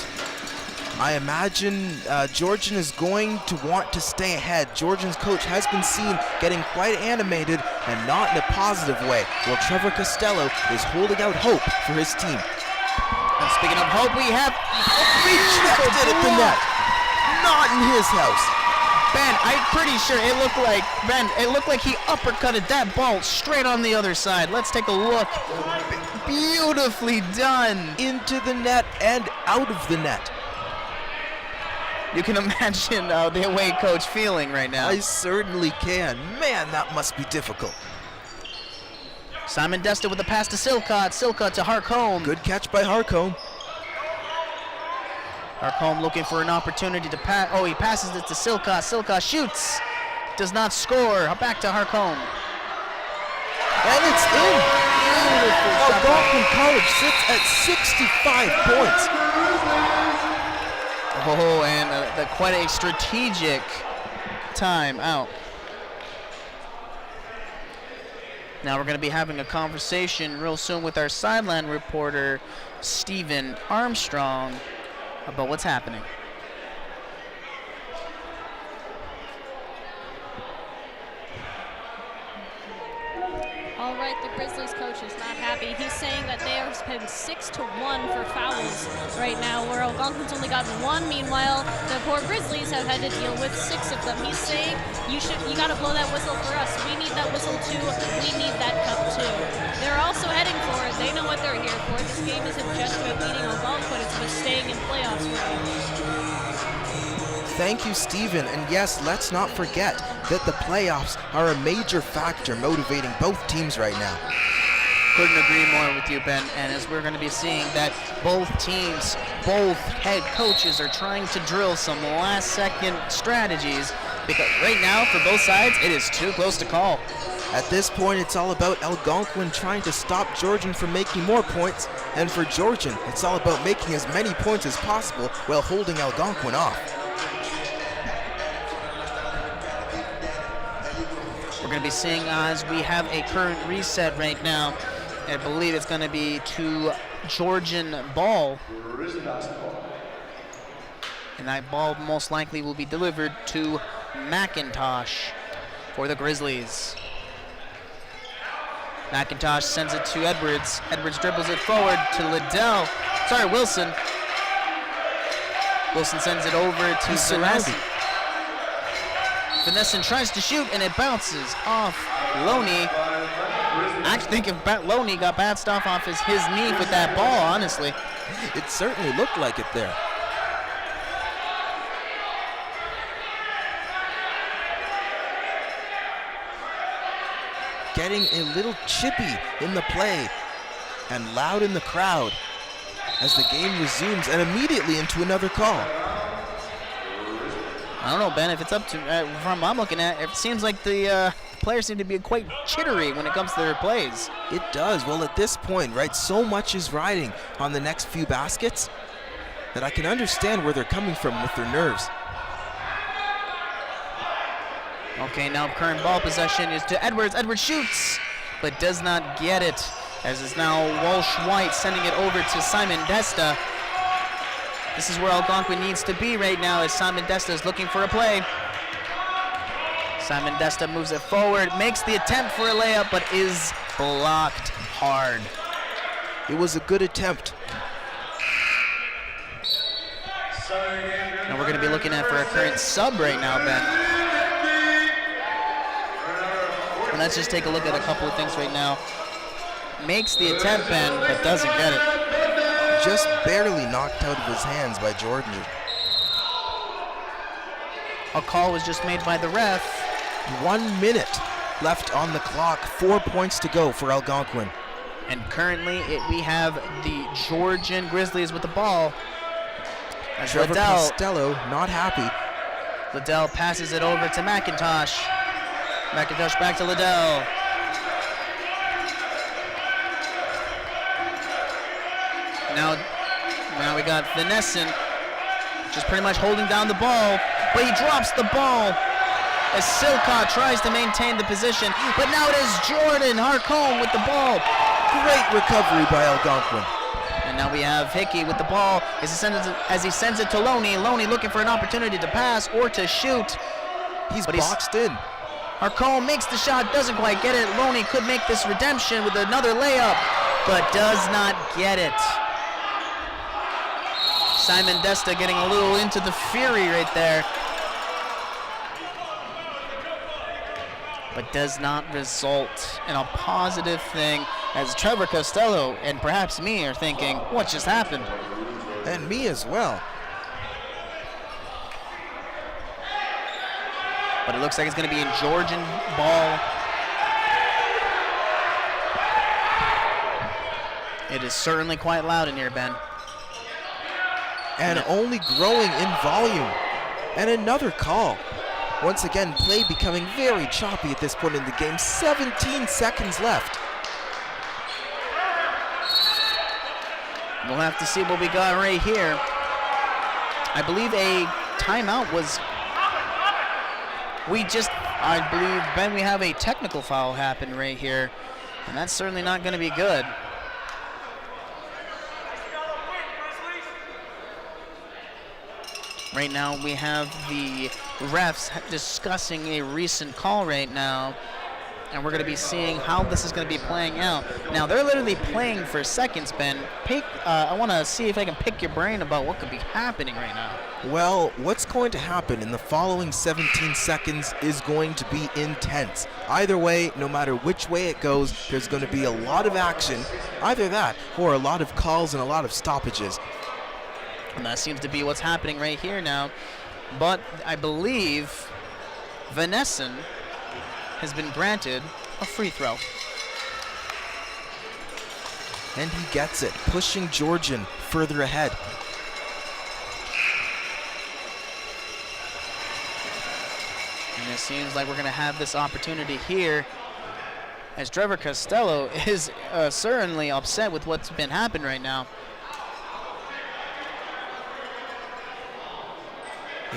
I imagine Georgian is going to want to stay ahead. Georgian's coach has been seen getting quite animated and not in a positive way, while Trevor Costello is holding out hope for his team. And speaking of hope, we have rejected at the net. Not in his house. Ben, I'm pretty sure it looked like he uppercutted that ball straight on the other side. Let's take a look. Beautifully done. Into the net and out of the net. You can imagine the away coach feeling right now. I certainly can. Man, that must be difficult. Simon Desta with the pass to Silcott. Silcott to Harcombe. Good catch by Harcombe. Harcombe looking for an opportunity to pass. Oh, he passes it to Silcott. Silcott shoots. Does not score. Back to Harcombe. And it's in. Algonquin College sits at 65 points. Oh, and quite a strategic time out. Now we're going to be having a conversation real soon with our sideline reporter, Stephen Armstrong, about what's happening. All right, the Grizzlies coach is not happy. He's saying that they have been 6-1 for fouls right now, where Algonquin's only gotten 1. Meanwhile, the poor Grizzlies have had to deal with 6 of them. He's saying, you got to blow that whistle for us. We need that whistle too. We need that cup too. They're also heading for it. They know what they're here for. This game isn't just about beating Algonquin, it's about staying in playoffs range. Thank you, Stephen. And yes, let's not forget that the playoffs are a major factor motivating both teams right now. Couldn't agree more with you, Ben. And as we're going to be seeing that both teams, both head coaches are trying to drill some last-second strategies, because right now, for both sides, it is too close to call. At this point, it's all about Algonquin trying to stop Georgian from making more points, and for Georgian, it's all about making as many points as possible while holding Algonquin off. We're going to be seeing as we have a current reset right now. I believe it's going to be to Georgian ball. And that ball most likely will be delivered to McIntosh for the Grizzlies. McIntosh sends it to Edwards. Edwards dribbles it forward to Wilson. Wilson sends it over to Vanessa. Vanessa tries to shoot, and it bounces off Loney. I actually think if Loney got bounced off his knee with that ball, honestly. It certainly looked like it there. Getting a little chippy in the play and loud in the crowd as the game resumes and immediately into another call. I don't know, Ben, if it's up to, from I'm looking at, it seems like the players seem to be quite chittery when it comes to their plays. It does. Well, at this point, right, so much is riding on the next few baskets that I can understand where they're coming from with their nerves. Okay, now current ball possession is to Edwards. Edwards shoots, but does not get it, as it's now Walsh-White sending it over to Simon Desta. This is where Algonquin needs to be right now, as Simon Desta is looking for a play. Simon Desta moves it forward, makes the attempt for a layup, but is blocked hard. It was a good attempt. And we're going to be looking at for a current sub right now, Ben. And let's just take a look at a couple of things right now. Makes the attempt, Ben, but doesn't get it. Just barely knocked out of his hands by Georgian. A call was just made by the ref. 1 minute left on the clock. 4 points to go for Algonquin. And currently we have the Georgian Grizzlies with the ball. As Trevor Costello not happy. Liddell passes it over to McIntosh. McIntosh back to Liddell. Now we got Vanessa just pretty much holding down the ball, but he drops the ball as Silcott tries to maintain the position, but now it is Jordan Harcombe with the ball. Great recovery by Algonquin. And now we have Hickey with the ball as he sends it to Loney. Loney looking for an opportunity to pass or to shoot. He's boxed in. Harcombe makes the shot, doesn't quite get it. Loney could make this redemption with another layup, but does not get it. Simon Desta getting a little into the fury right there, but does not result in a positive thing, as Trevor Costello and perhaps me are thinking, what just happened? And me as well. But it looks like it's going to be in Georgian ball. It is certainly quite loud in here, Ben. And only growing in volume. And another call. Once again, play becoming very choppy at this point in the game. 17 seconds left. We'll have to see what we got right here. I believe a timeout was... I believe, Ben, we have a technical foul happen right here, and that's certainly not going to be good. Right now we have the refs discussing a recent call right now, and we're going to be seeing how this is going to be playing out. Now, they're literally playing for seconds, Ben. I want to see if I can pick your brain about what could be happening right now. Well, what's going to happen in the following 17 seconds is going to be intense. Either way, no matter which way it goes, there's going to be a lot of action. Either that or a lot of calls and a lot of stoppages. And that seems to be what's happening right here now. But I believe Venessen has been granted a free throw. And he gets it, pushing Georgian further ahead. And it seems like we're going to have this opportunity here, as Trevor Costello is certainly upset with what's been happening right now.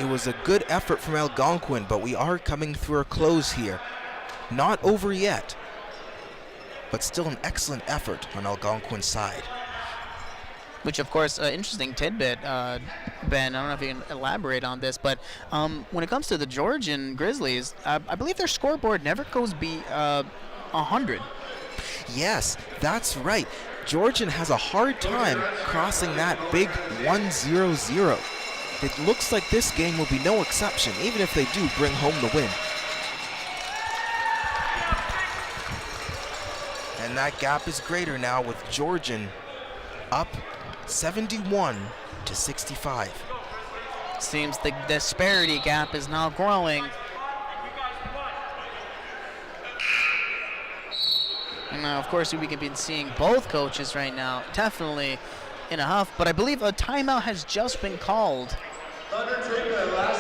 It was a good effort from Algonquin, but we are coming through a close here. Not over yet, but still an excellent effort on Algonquin's side. Which, of course, interesting tidbit, Ben, I don't know if you can elaborate on this, but when it comes to the Georgian Grizzlies, I believe their scoreboard never goes 100. Yes, that's right. Georgian has a hard time crossing that big 1-0-0. It looks like this game will be no exception, even if they do bring home the win. And that gap is greater now with Georgian up 71-65. Seems the disparity gap is now growing. And now, of course, we can be seeing both coaches right now, definitely in a huff, but I believe a timeout has just been called.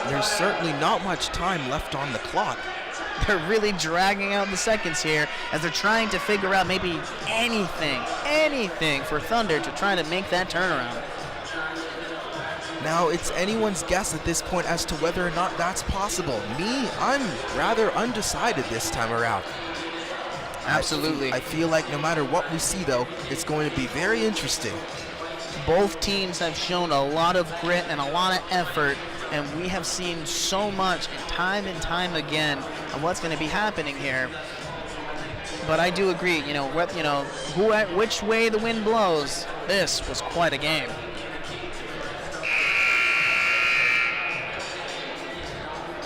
There's certainly not much time left on the clock. They're really dragging out the seconds here as they're trying to figure out maybe anything for Thunder to try to make that turnaround. Now, it's anyone's guess at this point as to whether or not that's possible. Me, I'm rather undecided this time around. Absolutely. I feel like no matter what we see, though, it's going to be very interesting. Both teams have shown a lot of grit and a lot of effort, and we have seen so much and time again of what's going to be happening here. But I do agree, which way the wind blows, this was quite a game.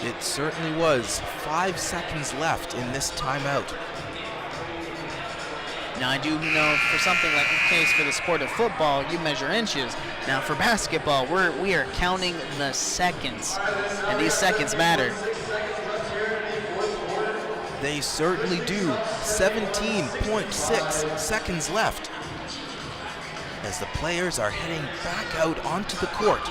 It certainly was. 5 seconds left in this timeout. Now, I do know for something like the case for the sport of football, you measure inches. Now, for basketball, we are counting the seconds, and these seconds matter. They certainly do. 17.6 seconds left as the players are heading back out onto the court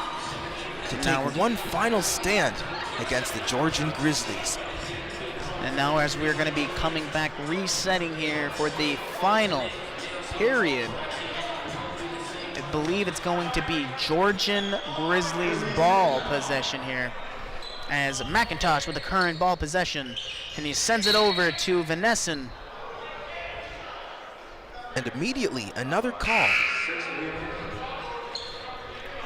to take one final stand against the Georgian Grizzlies. And now, as we're going to be coming back, resetting here for the final period, I believe it's going to be Georgian Grizzlies ball possession here, as McIntosh with the current ball possession, and he sends it over to Venessen. And immediately, another call.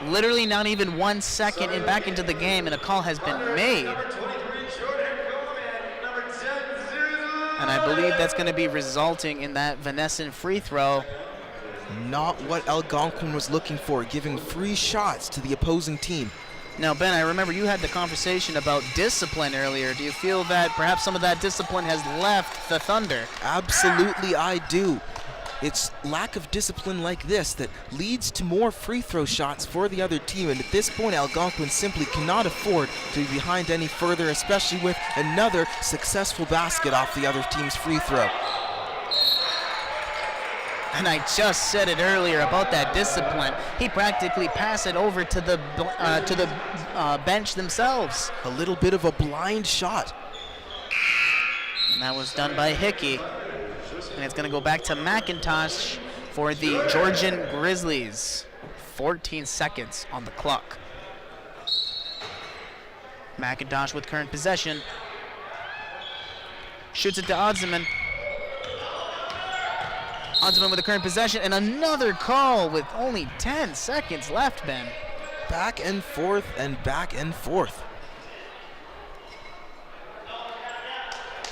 Literally not even 1 second back into the game, and a call has been made. And I believe that's going to be resulting in that Venessen free throw. Not what Algonquin was looking for, giving free shots to the opposing team. Now, Ben, I remember you had the conversation about discipline earlier. Do you feel that perhaps some of that discipline has left the Thunder? Absolutely, I do. It's lack of discipline like this that leads to more free throw shots for the other team, and at this point Algonquin simply cannot afford to be behind any further, especially with another successful basket off the other team's free throw. And I just said it earlier about that discipline. He practically passed it over to the bench themselves. A little bit of a blind shot. And that was done by Hickey. And it's going to go back to McIntosh for the Georgian Grizzlies. 14 seconds on the clock. McIntosh with current possession. Shoots it to Odziman. Odziman with the current possession, and another call with only 10 seconds left, Ben. Back and forth and back and forth.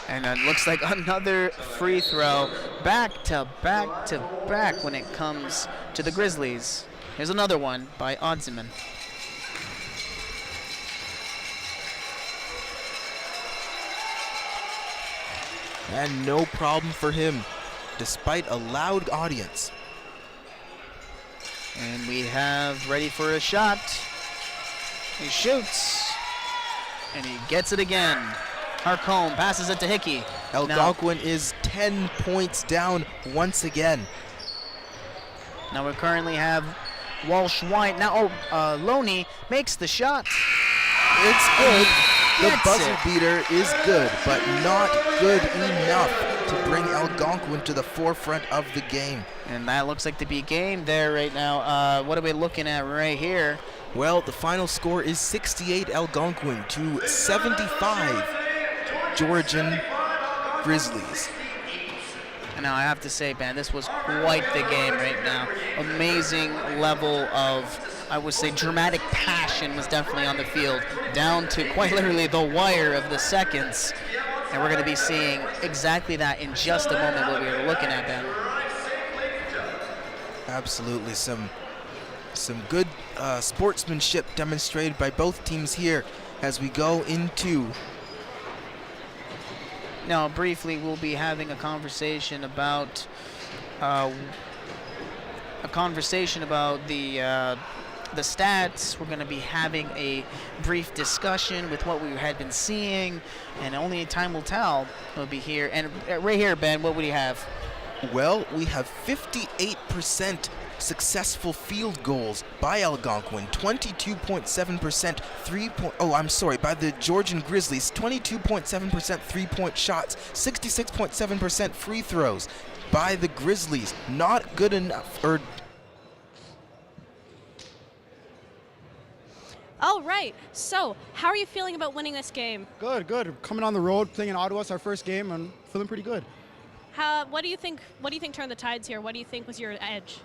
And it looks like another free throw, back to back to back when it comes to the Grizzlies. Here's another one by Odziman. And no problem for him, despite a loud audience. And we have ready for a shot. He shoots, and he gets it again. Harcombe passes it to Hickey. Algonquin is 10 points down once again. Now we currently have Walsh White. Now, Loney makes the shot. It's good. The Gets buzzer it. beater is good, but not good enough to bring Algonquin to the forefront of the game. And that looks like to be game there right now. What are we looking at right here? Well, the final score is 68 Algonquin to 75 Georgian Grizzlies. And now I have to say, Ben, this was quite the game right now. Amazing level of, I would say, dramatic passion was definitely on the field, down to quite literally the wire of the seconds. And we're going to be seeing exactly that in just a moment, what we were looking at, Ben. Absolutely, some good sportsmanship demonstrated by both teams here as we go into. Now, briefly, we'll be having a conversation about the stats. We're going to be having a brief discussion with what we had been seeing, and only time will tell. We'll be here. And right here, Ben, what would you have? Well, we have 58% successful field goals by Algonquin, 22.7% by the Georgian Grizzlies, 22.7% three-point shots, 66.7% free throws by the Grizzlies. Not good enough. All right, so how are you feeling about winning this game? Good, good. Coming on the road, playing in Ottawa, it's our first game, and feeling pretty good. What do you think turned the tides here? What do you think was your edge?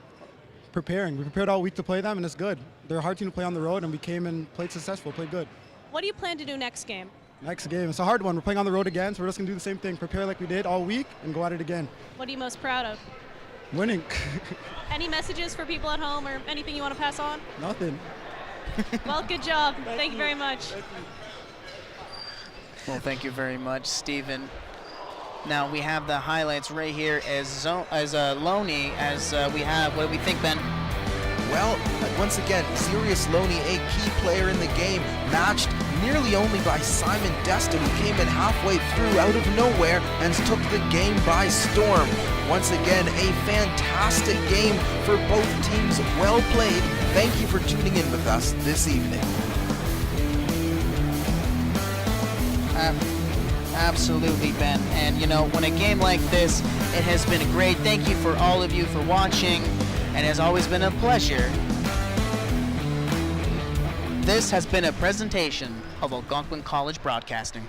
Preparing. We prepared all week to play them, and it's good. They're a hard team to play on the road, and we came and played successful, played good. What do you plan to do next game? Next game, it's a hard one. We're playing on the road again, so we're just going to do the same thing. Prepare like we did all week and go at it again. What are you most proud of? Winning. Any messages for people at home or anything you want to pass on? Nothing. Well, good job. Thank you very much. Well, thank you very much, Stephen. Now we have the highlights right here as Loney, we have, what do we think, Ben? Well, once again, Sirius Loney, a key player in the game, matched nearly only by Simon Desta, who came in halfway through out of nowhere and took the game by storm. Once again, a fantastic game for both teams. Well played. Thank you for tuning in with us this evening. Absolutely, Ben. And you know, when a game like this, it has been great. Thank you for all of you for watching, and it has always been a pleasure. This has been a presentation of Algonquin College Broadcasting.